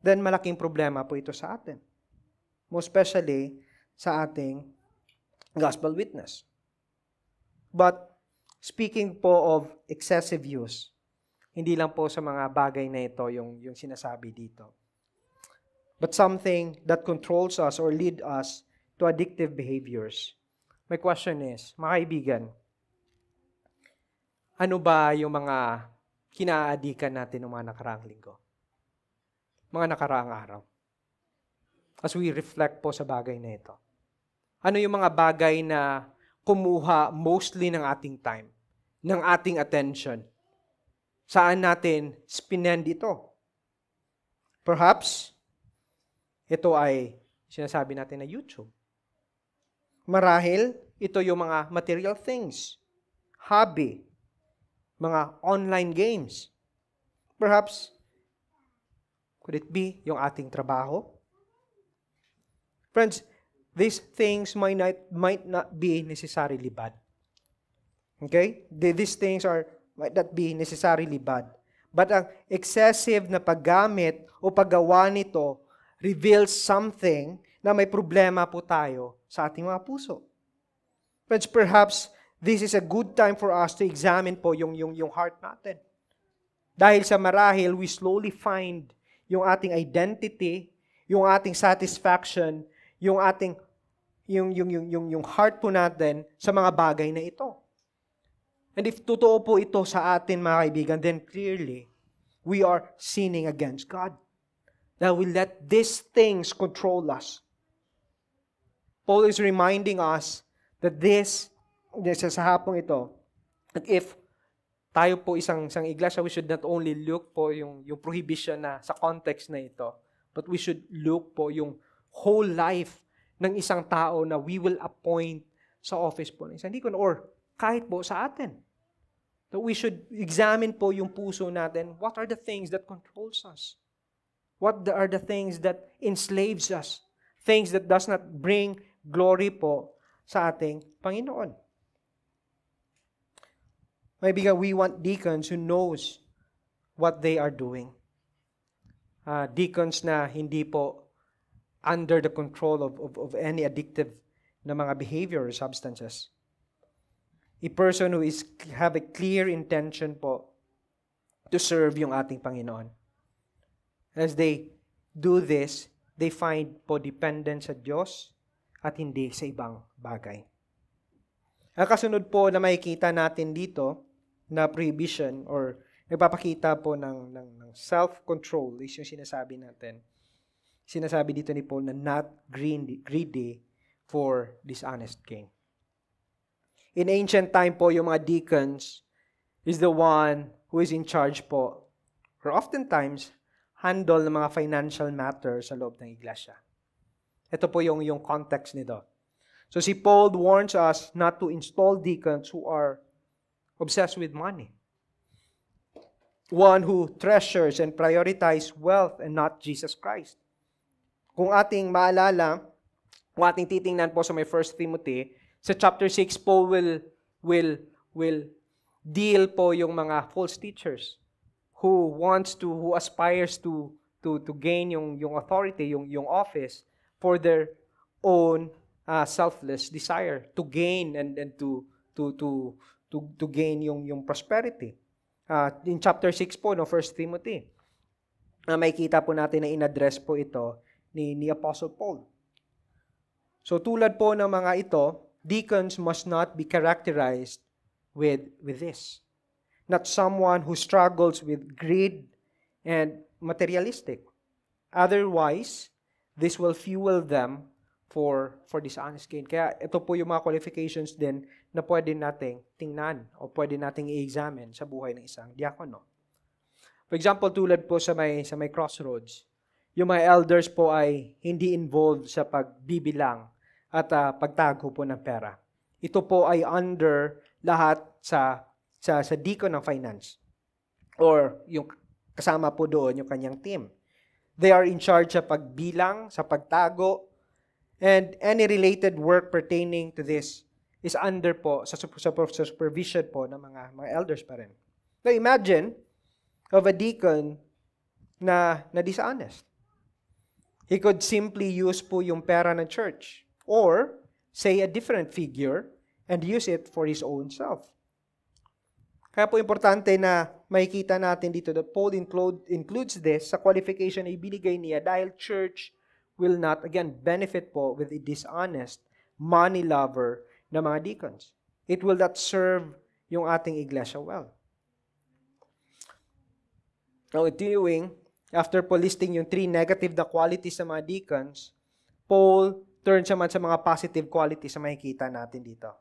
then malaking problema po ito sa atin. Most especially sa ating gospel witness. But speaking po of excessive use, hindi lang po sa mga bagay na ito yung sinasabi dito. But something that controls us or lead us to addictive behaviors. My question is, mga kaibigan, ano ba yung mga kinaadikan natin ng mga nakaraang linggo? Mga nakaraang araw? As we reflect po sa bagay na ito. Ano yung mga bagay na kumuha mostly ng ating time, ng ating attention? Saan natin spinend ito? Perhaps, ito ay sinasabi natin na YouTube. Marahil, ito yung mga material things, hobby, mga online games. Perhaps, could it be yung ating trabaho? Friends, these things might not be necessarily bad. Okay? These things might not be necessarily bad. But ang excessive na paggamit o paggawa nito reveals something na may problema po tayo sa ating mga puso. Friends, perhaps this is a good time for us to examine po yung heart natin. Dahil sa marahil, we slowly find yung ating identity, yung ating satisfaction, yung ating yung heart po natin sa mga bagay na ito. And if totoo po ito sa atin, mga kaibigan, then clearly, we are sinning against God. That we let these things control us. Paul is reminding us that sa hapong ito, that if tayo po isang iglesia, we should not only look po yung prohibition na sa context na ito, but we should look po yung whole life ng isang tao na we will appoint sa office po ng isang deacon or kahit po sa atin. That we should examine po yung puso natin. What are the things that controls us? What are the things that enslaves us? Things that does not bring glory po sa ating Panginoon. Maybe we want deacons who knows what they are doing. Deacons na hindi po under the control of any addictive na mga behavior or substances. A person who have a clear intention po to serve yung ating Panginoon. As they do this, they find po dependence sa Diyos at hindi sa ibang bagay. Ang kasunod po na makikita natin dito na prohibition or nagpapakita po ng self-control is yung sinasabi natin. Sinasabi dito ni Paul na not greedy for dishonest gain. In ancient time po, yung mga deacons is the one who is in charge po, or oftentimes, handle ng mga financial matters sa loob ng iglesia. Ito po yung context nito. So si Paul warns us not to install deacons who are obsessed with money. One who treasures and prioritizes wealth and not Jesus Christ. Kung ating maalala, kung ating titingnan po sa may 1 Timothy, sa chapter 6, Paul will deal po yung mga false teachers who aspires to gain yung authority, yung office for their own selfless desire to gain and to gain yung prosperity. In chapter 6 po no 1 Timothy, makikita po natin na in-address po ito ni Apostle Paul. So tulad po ng mga ito, deacons must not be characterized with this. Not someone who struggles with greed and materialistic. Otherwise, this will fuel them for dishonest gain. Kaya ito po yung mga qualifications din na pwede nating tingnan o pwede nating i-examine sa buhay ng isang diakono. For example, tulad po sa may Crossroads, yung mga elders po ay hindi involved sa pagbibilang at pagtago po ng pera. Ito po ay under lahat sa deacon ng finance or yung kasama po doon yung kanyang team. They are in charge sa pagbilang, sa pagtago, and any related work pertaining to this is under po sa supervision po ng mga elders pa rin. Now imagine of a deacon na dishonest. He could simply use po yung pera ng church or say a different figure and use it for his own self. Kaya po importante na makikita natin dito that Paul includes this sa qualification na ibinigay niya dahil church will not, again, benefit po with a dishonest, money lover na mga deacons. It will not serve yung ating iglesia well. Now, continuing, after po listing yung 3 negative na qualities ng mga deacons, Paul turns naman sa mga positive qualities na makikita natin dito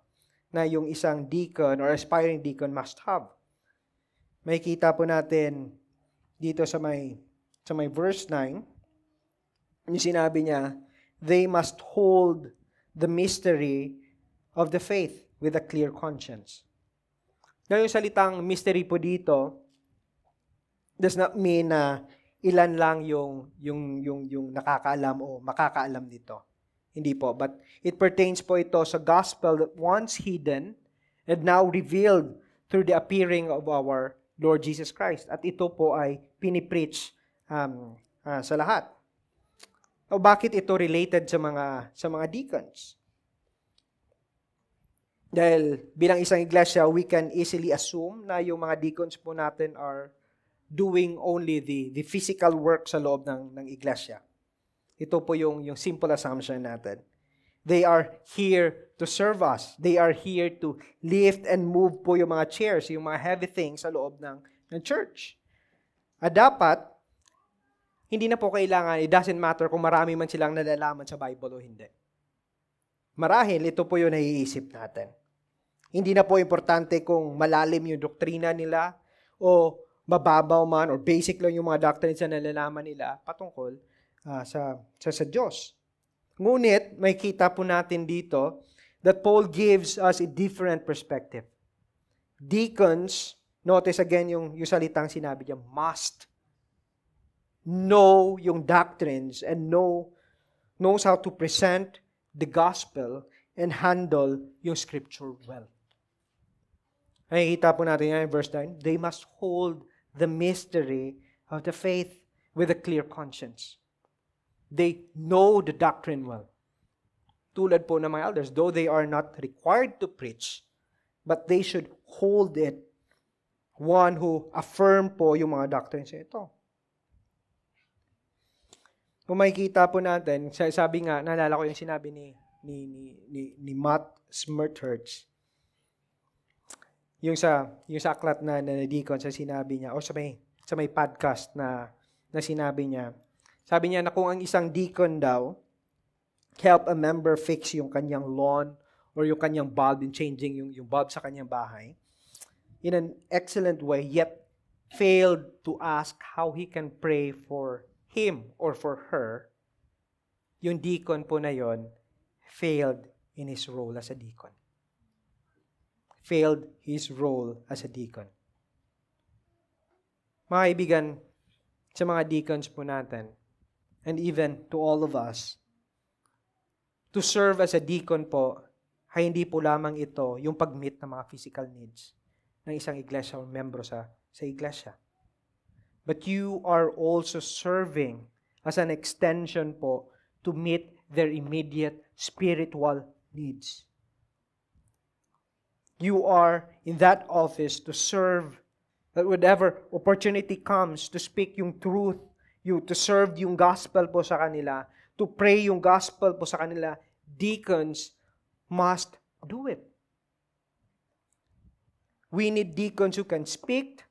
na yung isang deacon or aspiring deacon must have. Makikita po natin dito sa may verse 9, yung sinabi niya, they must hold the mystery of the faith with a clear conscience. Now, yung salitang mystery po dito does not mean na ilan lang yung nakakaalam o makakaalam dito. Hindi po. But it pertains po ito sa gospel that once hidden and now revealed through the appearing of our Lord Jesus Christ. At ito po ay pinipreach sa lahat. O bakit ito related sa mga deacons? Dahil bilang isang iglesia, we can easily assume na yung mga deacons po natin are doing only the physical work sa loob ng iglesia. Ito po yung simple assumption natin. They are here to serve us. They are here to lift and move po yung mga chairs, yung mga heavy things sa loob ng church. At dapat, hindi na po kailangan, it doesn't matter kung marami man silang nalalaman sa Bible o hindi. Marahil, ito po yung naiisip natin. Hindi na po importante kung malalim yung doktrina nila o mababaw man or basic lang yung mga doctrines na nalalaman nila patungkol sa Diyos. Ngunit, may kita po natin dito that Paul gives us a different perspective. Deacons, notice again yung salitang sinabi niya, must know yung doctrines and knows how to present the gospel and handle yung scripture well. Nakikita po natin yan in verse 9. They must hold the mystery of the faith with a clear conscience. They know the doctrine well. Tulad po ng mga elders, though they are not required to preach, but they should hold it. One who affirm po yung mga doctrines ito. Kung makikita po natin, sabi nga, naalala ko yung sinabi ni Matt Smirthertz. Yung sa aklat na deacon sa sinabi niya, o sa may podcast na sinabi niya, sabi niya na kung ang isang deacon daw help a member fix yung kanyang lawn or yung kanyang bulb, in changing yung bulb sa kanyang bahay, in an excellent way, yet failed to ask how he can pray for him or for her, yung deacon po na yon failed in his role as a deacon. Failed his role as a deacon. Mga kaibigan, sa mga deacons po natin, and even to all of us, to serve as a deacon po, ay hindi po lamang ito yung pag-meet ng mga physical needs ng isang iglesia o membro sa iglesia. But you are also serving as an extension po to meet their immediate spiritual needs. You are in that office to serve, that whatever opportunity comes to speak yung truth, to serve yung gospel po sa kanila, to pray yung gospel po sa kanila, deacons must do it. We need deacons who can speak,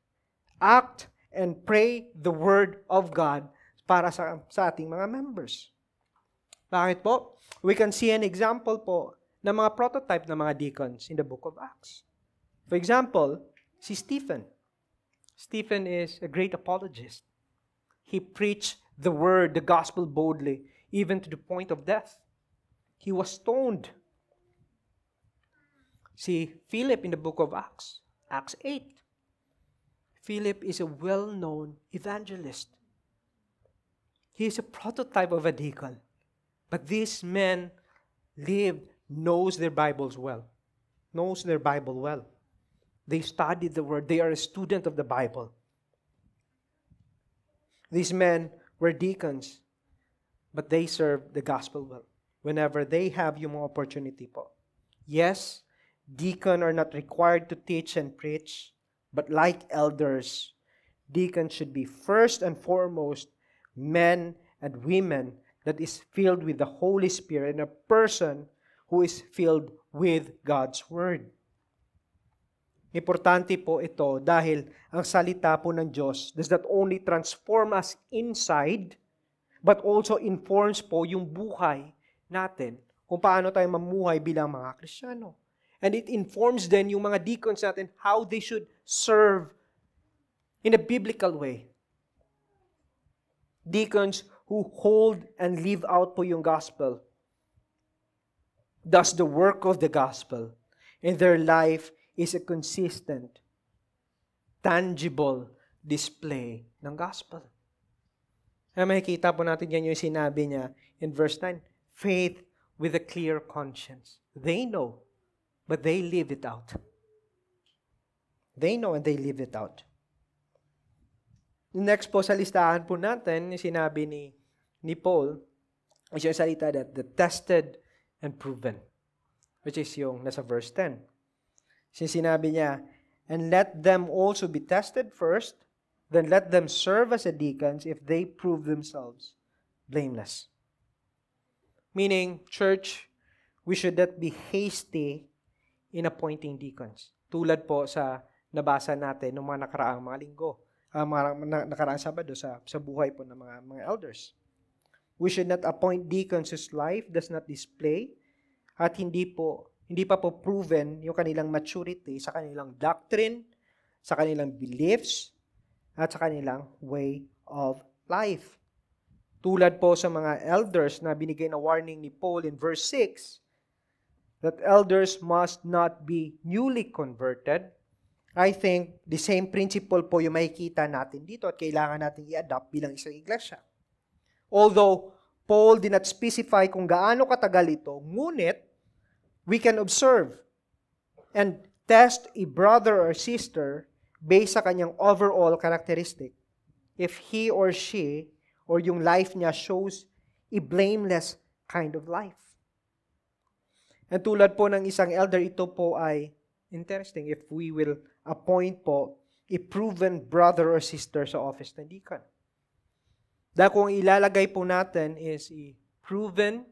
act, and pray the word of God para sa ating mga members. Bakit po? We can see an example po ng mga prototype ng mga deacons in the book of Acts. For example, si Stephen. Stephen is a great apologist. He preached the word, the gospel boldly, even to the point of death. He was stoned. Si Philip in the book of Acts, Acts 8. Philip is a well-known evangelist. He is a prototype of a deacon. But these men knows their Bibles well. Knows their Bible well. They studied the Word. They are a student of the Bible. These men were deacons, but they served the gospel well. Whenever they have yung mga opportunity po. Yes, deacons are not required to teach and preach, but like elders, deacons should be first and foremost men and women that is filled with the Holy Spirit and a person who is filled with God's Word. Importante po ito dahil ang salita po ng Diyos does not only transform us inside, but also informs po yung buhay natin kung paano tayo mamuhay bilang mga Kristiyano. And it informs then yung mga deacons natin how they should serve in a biblical way. Deacons who hold and live out po yung gospel, does the work of the gospel, and their life is a consistent, tangible display ng gospel. Na makikita po natin yan yung sinabi niya in verse 9, faith with a clear conscience. They know, but they live it out. They know and they live it out. Next po sa listahan po natin, yung sinabi ni Paul, is yung salita that the tested and proven, which is yung nasa verse 10. Sinabi niya, and let them also be tested first, then let them serve as a deacons if they prove themselves blameless. Meaning, church, we should not be hasty in appointing deacons. Tulad po sa nabasa natin ng mga nakaraang mga linggo, mga nakaraang Sabado sa buhay po ng mga elders. We should not appoint deacons whose life does not display at hindi pa po proven yung kanilang maturity sa kanilang doctrine, sa kanilang beliefs, at sa kanilang way of life. Tulad po sa mga elders na binigay na warning ni Paul in verse 6, that elders must not be newly converted. I think the same principle po yung makikita natin dito at kailangan natin i-adapt bilang isang iglesia. Although Paul did not specify kung gaano katagal ito, ngunit we can observe and test a brother or sister based sa kanyang overall characteristic. If he or she or yung life niya shows a blameless kind of life. And tulad po ng isang elder, ito po ay interesting if we will appoint po a proven brother or sister sa office ng deacon. Dahil kung ilalagay po natin is a proven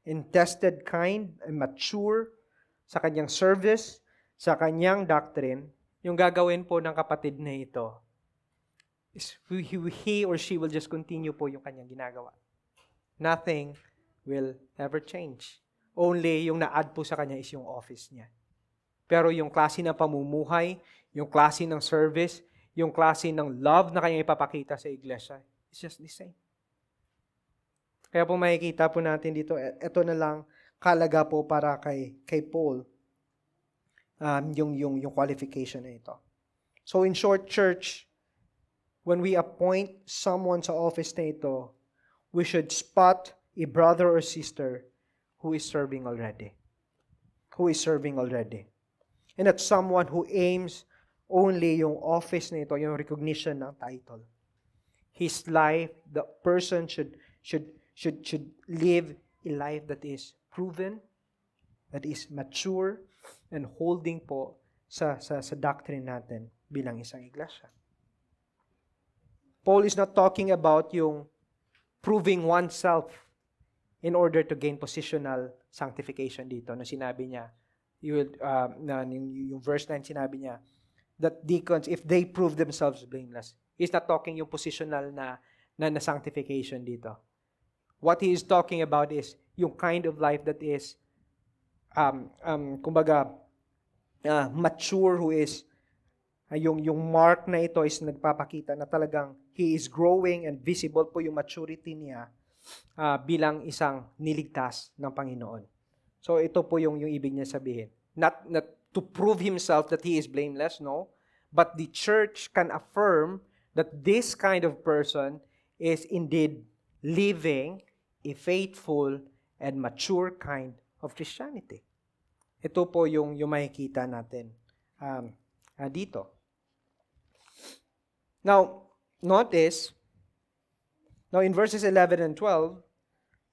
and tested kind and mature sa kanyang service, sa kanyang doctrine, yung gagawin po ng kapatid na ito is he or she will just continue po yung kanyang ginagawa. Nothing will ever change. only yung na-add po sa kanya is yung office niya. Pero yung klase ng pamumuhay, yung klase ng service, yung klase ng love na kanyang ipapakita sa iglesia, it's just the same. Kaya po makikita po natin dito, ito na lang kalaga po para kay Paul, yung qualification na ito. So in short, church, when we appoint someone sa office na ito, we should spot a brother or sister who is serving already. Who is serving already. And not someone who aims only yung office na ito, yung recognition ng title. His life, the person should live a life that is proven, that is mature, and holding po sa doctrine natin bilang isang iglesia. Paul is not talking about yung proving oneself in order to gain positional sanctification dito. Na sinabi niya, yung verse 9 sinabi niya, that deacons, if they prove themselves blameless, he's not talking yung positional na sanctification dito. What he is talking about is yung kind of life that is, mature, who is, yung mark na ito is nagpapakita na talagang he is growing and visible po yung maturity niya bilang isang niligtas ng Panginoon. So ito po yung ibig niya sabihin. Not to prove himself that he is blameless, no. But the church can affirm that this kind of person is indeed living a faithful and mature kind of Christianity. Ito po yung makikita natin dito. Now, notice, in verses 11 and 12,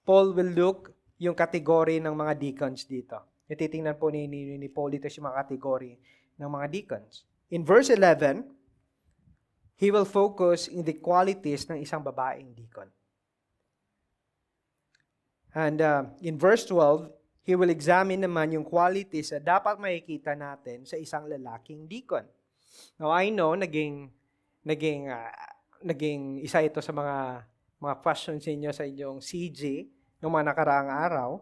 Paul will look yung kategory ng mga deacons dito. Ititingnan po ni Paul dito yung mga kategory ng mga deacons. In verse 11, he will focus in the qualities ng isang babaeng deacon. And in verse 12, he will examine naman yung qualities na dapat makikita natin sa isang lalaking deacon. Now, I know, naging isa ito sa mga questions niyo sa inyong CG noong mga nakaraang araw.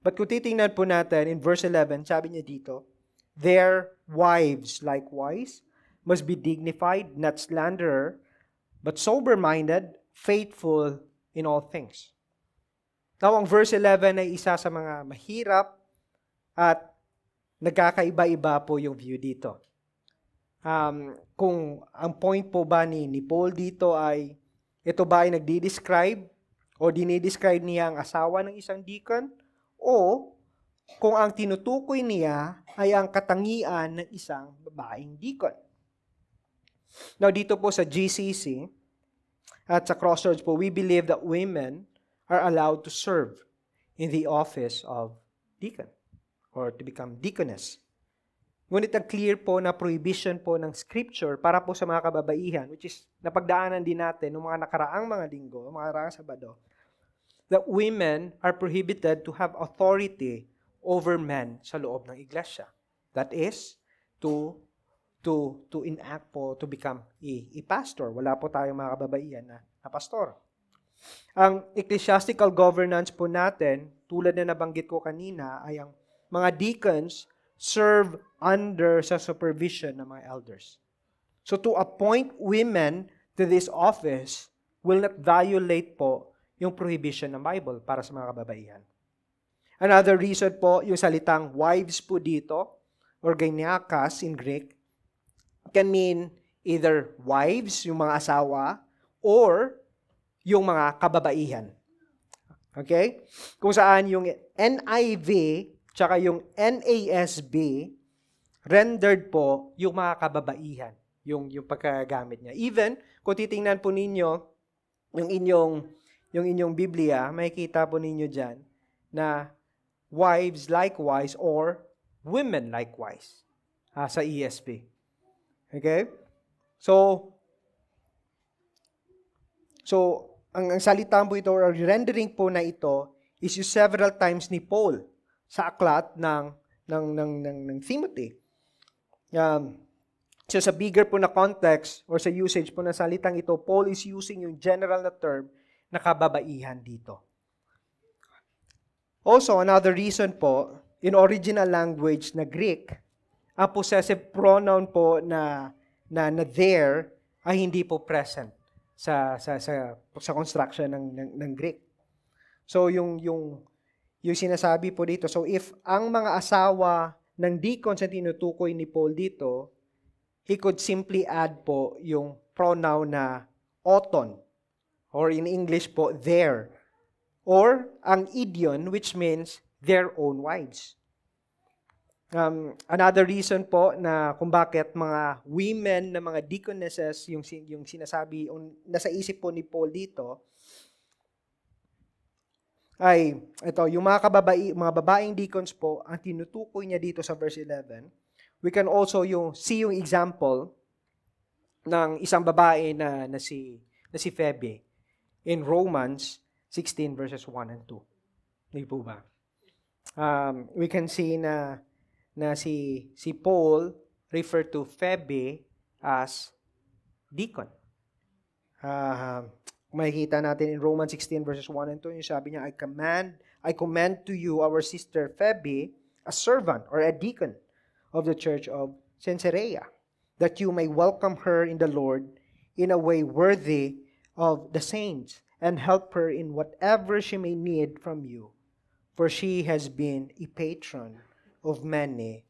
But kung titingnan po natin, in verse 11, sabi niya dito, their wives likewise must be dignified, not slanderer, but sober-minded, faithful in all things. Now, ang verse 11 ay isa sa mga mahirap at nagkakaiba-iba po yung view dito. Kung ang point po ba ni Paul dito ay, ito ba ay nagdi-describe o dinidescribe niya ang asawa ng isang deacon, o kung ang tinutukoy niya ay ang katangian ng isang babaeng deacon. Now, dito po sa GCC at sa Crossroads po, we believe that women are allowed to serve in the office of deacon or to become deaconess. Ngunit ang clear po na prohibition po ng scripture para po sa mga kababaihan, which is napagdaanan din natin ng mga nakaraang mga linggo, mga nakaraang Sabado, that women are prohibited to have authority over men sa loob ng iglesia. That is, to enact po, to become a pastor. Wala po tayong mga kababaihan na pastor. Ang ecclesiastical governance po natin, tulad na nabanggit ko kanina, ay ang mga deacons serve under sa supervision ng mga elders. So to appoint women to this office will not violate po yung prohibition ng Bible para sa mga kababaihan. Another reason po, yung salitang wives po dito, or geniakas in Greek, can mean either wives, yung mga asawa, or yung mga kababaihan. Okay? Kung saan yung NIV tsaka yung NASB rendered po yung mga kababaihan, yung pagkagamit niya. Even kung titingnan po ninyo yung inyong Biblia, makikita po ninyo diyan na wives likewise or women likewise sa ESV. Okay? So ang salitang po ito, or rendering po na ito, is used several times ni Paul sa aklat ng Timothy. So sa bigger po na context, or sa usage po ng salitang ito, Paul is using yung general na term na kababaihan dito. Also, another reason po, in original language na Greek, ang possessive pronoun po na there ay hindi po present sa construction ng Greek. So yung sinasabi po dito, so if ang mga asawa ng deacons na tinutukoy ni Paul dito, he could simply add po yung pronoun na auton, or in English po, their, or ang idion, which means their own wives. Another reason po na kung bakit mga women na mga deaconesses yung sinasabi, nasa isip po ni Paul dito, ay ito, yung mga babaeng deacons po, ang tinutukoy niya dito sa verse 11, we can also see yung example ng isang babae na si Phoebe in Romans 16 verses 1 and 2. Hindi po ba? We can see na si Paul referred to Phoebe as deacon. Makikita natin in Romans 16 verses 1 and 2, yung sabi niya, I commend to you our sister Phoebe, a servant or a deacon of the church of Caesarea, that you may welcome her in the Lord in a way worthy of the saints, and help her in whatever she may need from you, for she has been a patron of many,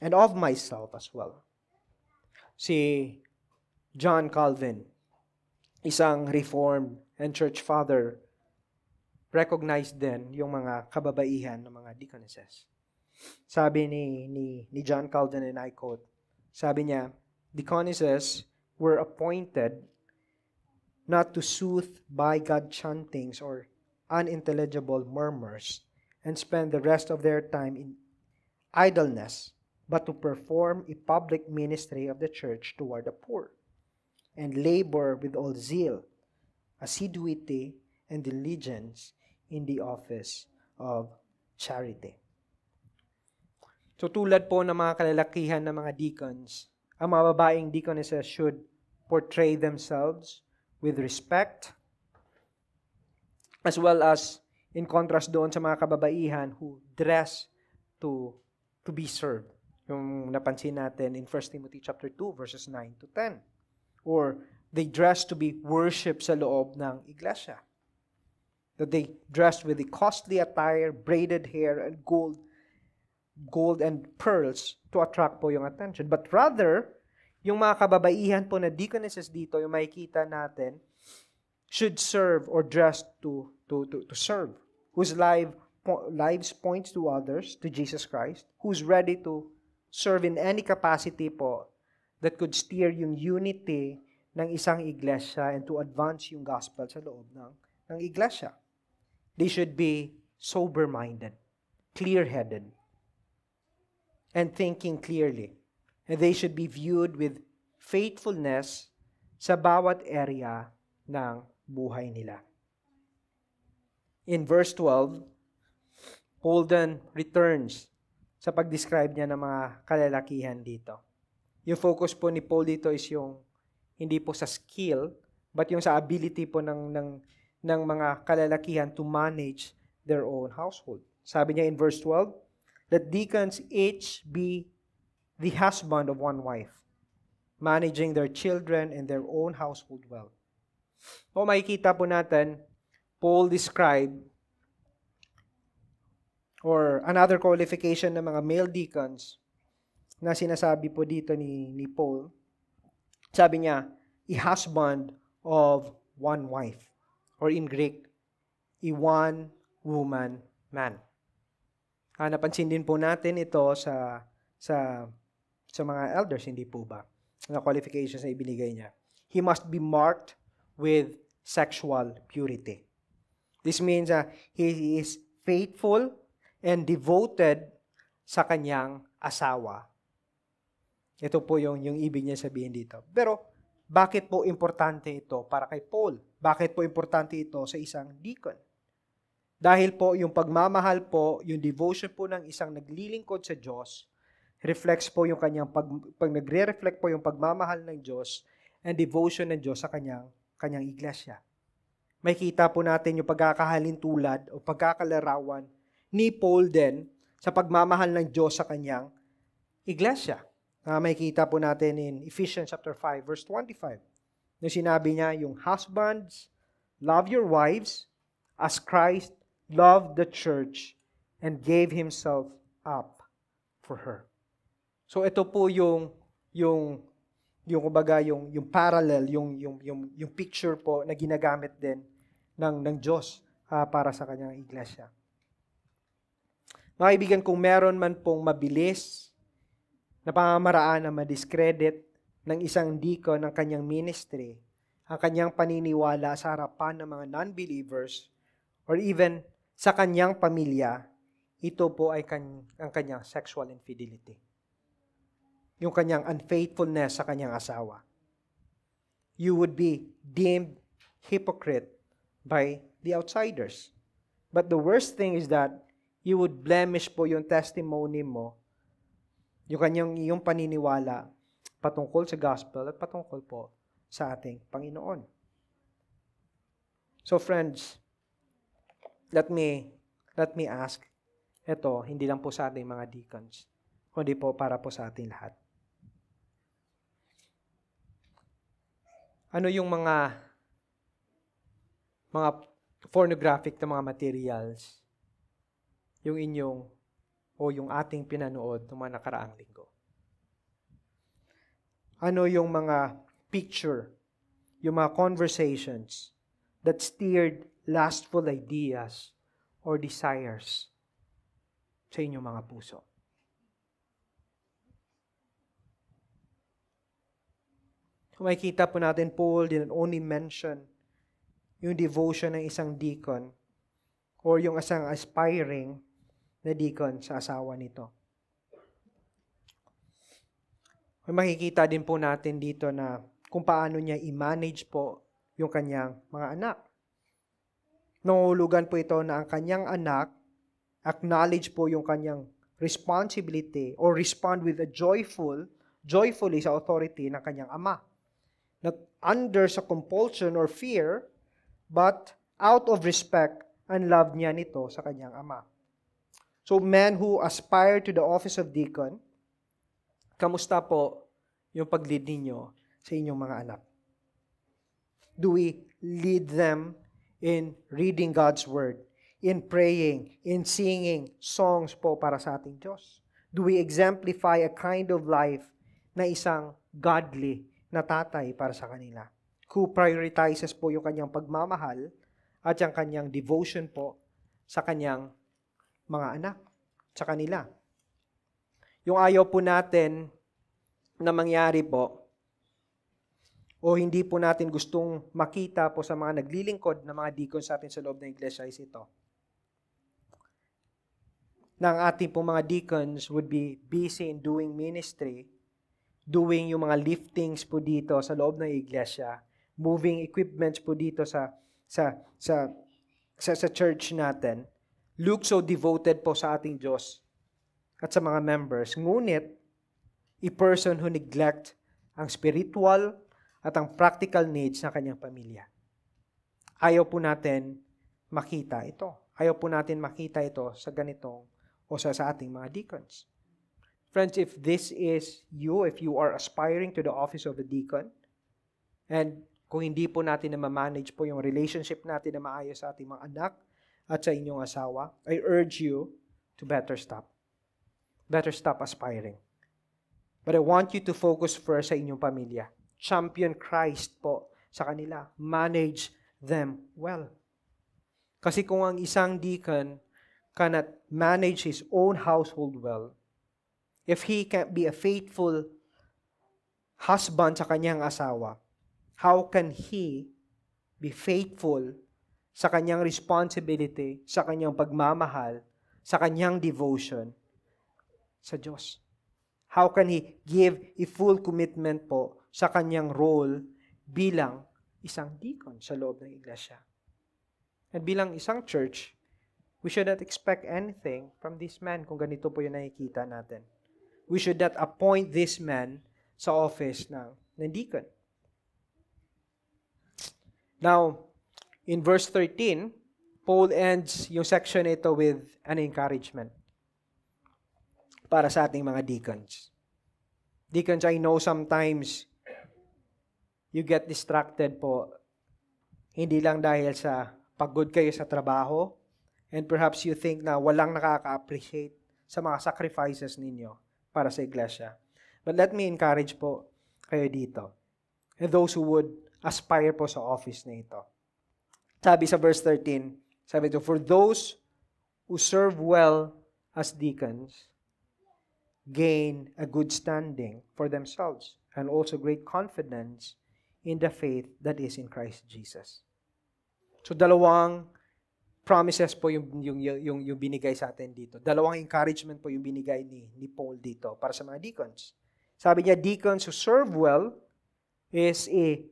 and of myself as well. Si John Calvin, isang Reformed and Church Father, recognized din yung mga kababaihan ng mga deaconesses. Sabi ni John Calvin, and I quote, sabi niya, deaconesses were appointed not to soothe by God chantings or unintelligible murmurs and spend the rest of their time in idleness, but to perform a public ministry of the church toward the poor, and labor with all zeal, assiduity, and diligence in the office of charity. So tulad po ng mga kalalakihan ng mga deacons, ang mga babaeng deaconesses should portray themselves with respect, as well as in contrast doon sa mga kababaihan who dress to be served. Yung napansin natin in 1 Timothy chapter 2 verses 9 to 10. Or they dress to be worshipped sa loob ng iglesia. That they dressed with the costly attire, braided hair, and gold and pearls to attract po yung attention. But rather, yung mga kababaihan po na deaconesses dito, yung makikita natin, should serve or dress to serve. Whose lives points to others, to Jesus Christ. Who's ready to serve in any capacity po that could steer yung unity ng isang iglesia and to advance yung gospel sa loob ng iglesia. They should be sober-minded, clear-headed, and thinking clearly. And they should be viewed with faithfulness sa bawat area ng buhay nila. In verse 12, Paul then returns sa pag-describe niya ng mga kalalakihan dito. Yung focus po ni Paul dito is yung hindi po sa skill, but yung sa ability po ng mga kalalakihan to manage their own household. Sabi niya in verse 12, let deacons each be the husband of one wife, managing their children and their own household well. O makikita po natin, Paul described or another qualification ng mga male deacons na sinasabi po dito ni Paul. Sabi niya, a husband of one wife. Or in Greek, a one-woman man. Napansin din po natin ito sa mga elders, hindi po ba? Mga qualifications na ibinigay niya. He must be marked with sexual purity. This means he is faithful and devoted sa kanyang asawa. Ito po yung ibig niya sabihin dito. Pero, bakit po importante ito para kay Paul? Bakit po importante ito sa isang deacon? Dahil po yung pagmamahal po, yung devotion po ng isang naglilingkod sa Diyos, reflects po yung kanyang, pag nagre-reflect po yung pagmamahal ng Diyos and devotion ng Diyos sa kanyang iglesia. May kita po natin yung pagkakahalintulad o pagkakalarawan ni Paul din sa pagmamahal ng Diyos sa kanyang iglesia. May kita po natin in Ephesians chapter 5, verse 25. Na sinabi niya, yung husbands, love your wives as Christ loved the church and gave Himself up for her. So ito po yung kumbaga yung parallel, yung picture po na ginagamit din ng Diyos para sa kanyang iglesia. Mga kaibigan, kung meron man pong mabilis na pamamaraan na madiscredit ng isang deacon ng kanyang ministry, ang kanyang paniniwala sa harapan ng mga non-believers or even sa kanyang pamilya, ito po ay ang kanyang sexual infidelity. Yung kanyang unfaithfulness sa kanyang asawa. You would be deemed hypocrite by the outsiders. But the worst thing is that you would blemish po yung testimony mo, yung paniniwala patungkol sa gospel at patungkol po sa ating Panginoon. So friends, let me ask, ito, hindi lang po sa ating mga deacons, kundi po para po sa ating lahat. Ano yung mga pornographic na mga materials yung inyong o yung ating pinanood ng mga nakaraang linggo? Ano yung mga picture, yung mga conversations that steered lustful ideas or desires sa inyong mga puso? Kung makikita po natin, Paul didn't only mention yung devotion ng isang deacon or yung isang aspiring na deacon sa asawa nito. May makikita din po natin dito na kung paano niya i-manage po yung kanyang mga anak. Nangungulugan po ito na ang kanyang anak acknowledge po yung kanyang responsibility or respond with a joyfully sa authority ng kanyang ama. Not under sa compulsion or fear, but out of respect and love niya nito sa kanyang ama. So men who aspire to the office of deacon, kamusta po yung pag-lead ninyo sa inyong mga anak? Do we lead them in reading God's Word, in praying, in singing songs po para sa ating Diyos? Do we exemplify a kind of life na isang godly na tatay para sa kanila, who prioritizes po yung kanyang pagmamahal at yung kanyang devotion po sa kanyang mga anak, sa kanila? Yung ayaw po natin na mangyari po, o hindi po natin gustong makita po sa mga naglilingkod na mga deacon sa atin sa loob ng iglesia is ito. Na ang ating po mga deacons would be busy in doing ministry, doing yung mga liftings po dito sa loob ng iglesia, moving equipments po dito sa church natin, look so devoted po sa ating Diyos at sa mga members. Ngunit, a person who neglect ang spiritual at ang practical needs ng kanyang pamilya. Ayaw po natin makita ito. Ayaw po natin makita ito sa ganitong o sa ating mga deacons. Friends, if this is you, if you are aspiring to the office of a deacon, and kung hindi po natin na ma-manage po yung relationship natin na maayos sa ating mga anak at sa inyong asawa, I urge you to better stop. Better stop aspiring. But I want you to focus first sa inyong pamilya. Champion Christ po sa kanila. Manage them well. Kasi kung ang isang deacon cannot manage his own household well, if he can't be a faithful husband sa kanyang asawa, how can he be faithful sa kanyang responsibility, sa kanyang pagmamahal, sa kanyang devotion sa Diyos? How can he give a full commitment po sa kanyang role bilang isang deacon sa loob ng iglesia? And bilang isang church, we should not expect anything from this man kung ganito po yung nakikita natin. We should not appoint this man sa office ng deacon. Now, in verse 13, Paul ends yung section ito with an encouragement para sa ating mga deacons. Deacons, I know sometimes you get distracted po, hindi lang dahil sa pagod kayo sa trabaho, and perhaps you think na walang nakaka-appreciate sa mga sacrifices ninyo para sa iglesia. But let me encourage po kayo dito, and those who would aspire po sa office na ito. Sabi sa verse 13, sabi ito, for those who serve well as deacons gain a good standing for themselves and also great confidence in the faith that is in Christ Jesus. So dalawang promises po yung binigay sa atin dito. Dalawang encouragement po yung binigay ni Paul dito para sa mga deacons. Sabi niya, deacons who serve well is in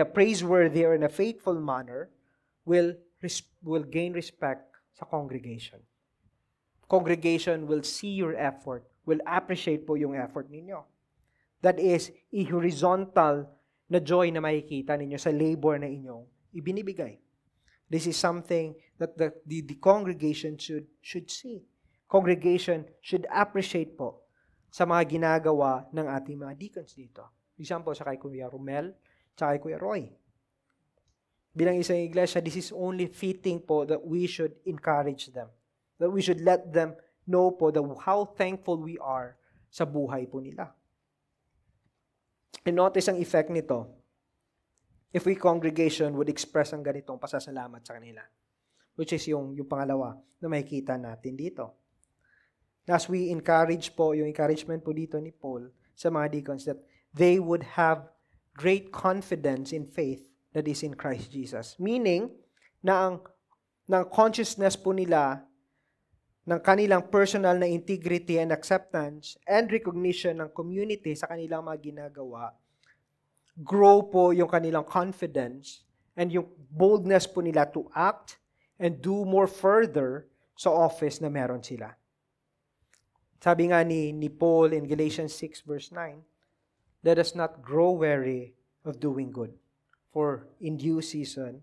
a praiseworthy or in a faithful manner will gain respect sa congregation. Congregation will see your effort, will appreciate po yung effort ninyo. That is a horizontal na joy na makikita ninyo sa labor na inyong ibinibigay. This is something that the congregation should see. Congregation should appreciate po sa mga ginagawa ng ating mga deacons dito. Example, sa kay Kuya Romel, sa kay Kuya Roy. Bilang isang iglesia, this is only fitting po that we should encourage them. That we should let them know po how thankful we are sa buhay po nila. And notice ang effect nito. If we congregation would express ang ganitong pasasalamat sa kanila. Which is yung pangalawa na makikita natin dito. As we encourage po, yung encouragement po dito ni Paul sa mga deacons that they would have great confidence in faith that is in Christ Jesus. Meaning, na ang consciousness po nila ng kanilang personal na integrity and acceptance and recognition ng community sa kanilang mga ginagawa, grow po yung kanilang confidence and yung boldness po nila to act and do more further sa office na meron sila. Sabi nga ni Paul in Galatians 6 verse 9, let us not grow weary of doing good, for in due season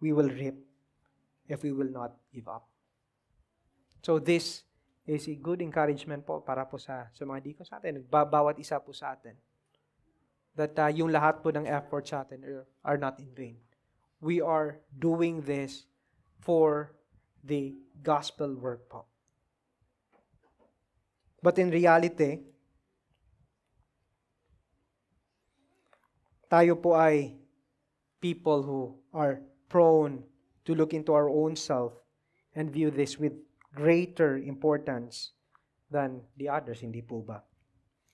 we will reap if we will not give up. So this is a good encouragement po para po sa mga deacons sa atin, bawat isa po sa atin. That yung lahat po ng effort sa atin are not in vain. We are doing this for the gospel work po. But in reality, tayo po ay people who are prone to look into our own self and view this with greater importance than the others, hindi po ba?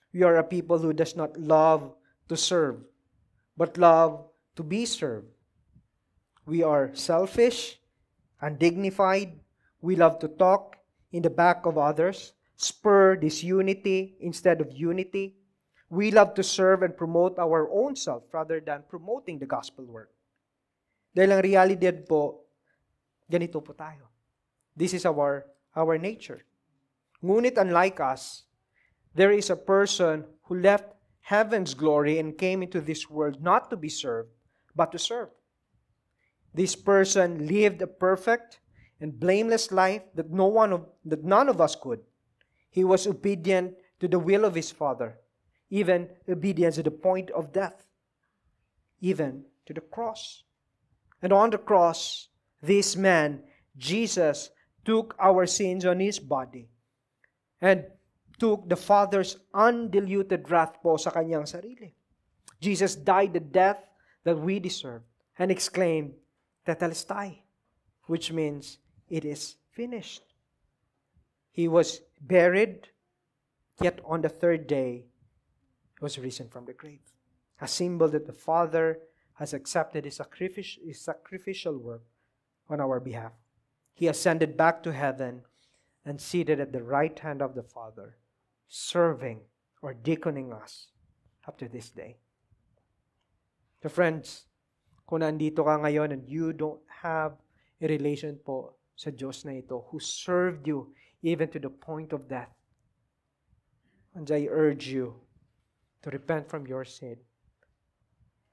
We are a people who does not love to serve, but love to be served. We are selfish, undignified. We love to talk in the back of others, spur disunity instead of unity. We love to serve and promote our own self rather than promoting the gospel work. Dahil ang realidad po, ganito po tayo. This is our nature. Ngunit unlike us, there is a person who left heaven's glory and came into this world not to be served, but to serve. This person lived a perfect and blameless life that none of us could. He was obedient to the will of his Father, even obedience to the point of death, even to the cross. And on the cross, this man, Jesus, took our sins on his body and took the Father's undiluted wrath po sa kanyang sarili. Jesus died the death that we deserve and exclaimed, Tetelestai, which means it is finished. He was buried, yet on the third day was risen from the grave. A symbol that the Father has accepted his sacrificial work on our behalf. He ascended back to heaven and seated at the right hand of the Father, serving or deaconing us up to this day. So friends, kung nandito ka ngayon and you don't have a relation po sa Diyos na ito who served you even to the point of death, and I urge you to repent from your sin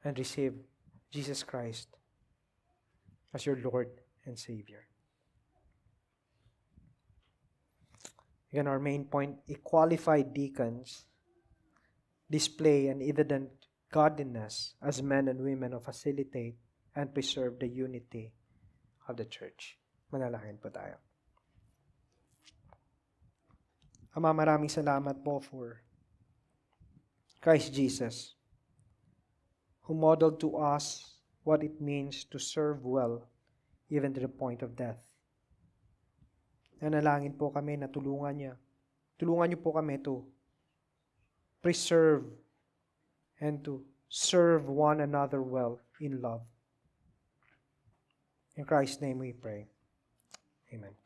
and receive Jesus Christ as your Lord and Savior. Again, our main point, qualified deacons display an evident godliness as men and women who facilitate and preserve the unity of the church. Manalangin po tayo. Ama, maraming salamat po for Christ Jesus, who modeled to us what it means to serve well, even to the point of death. Nanalangin po kami na tulungan niyo po kami to preserve and to serve one another well in love. In Christ's name we pray. Amen.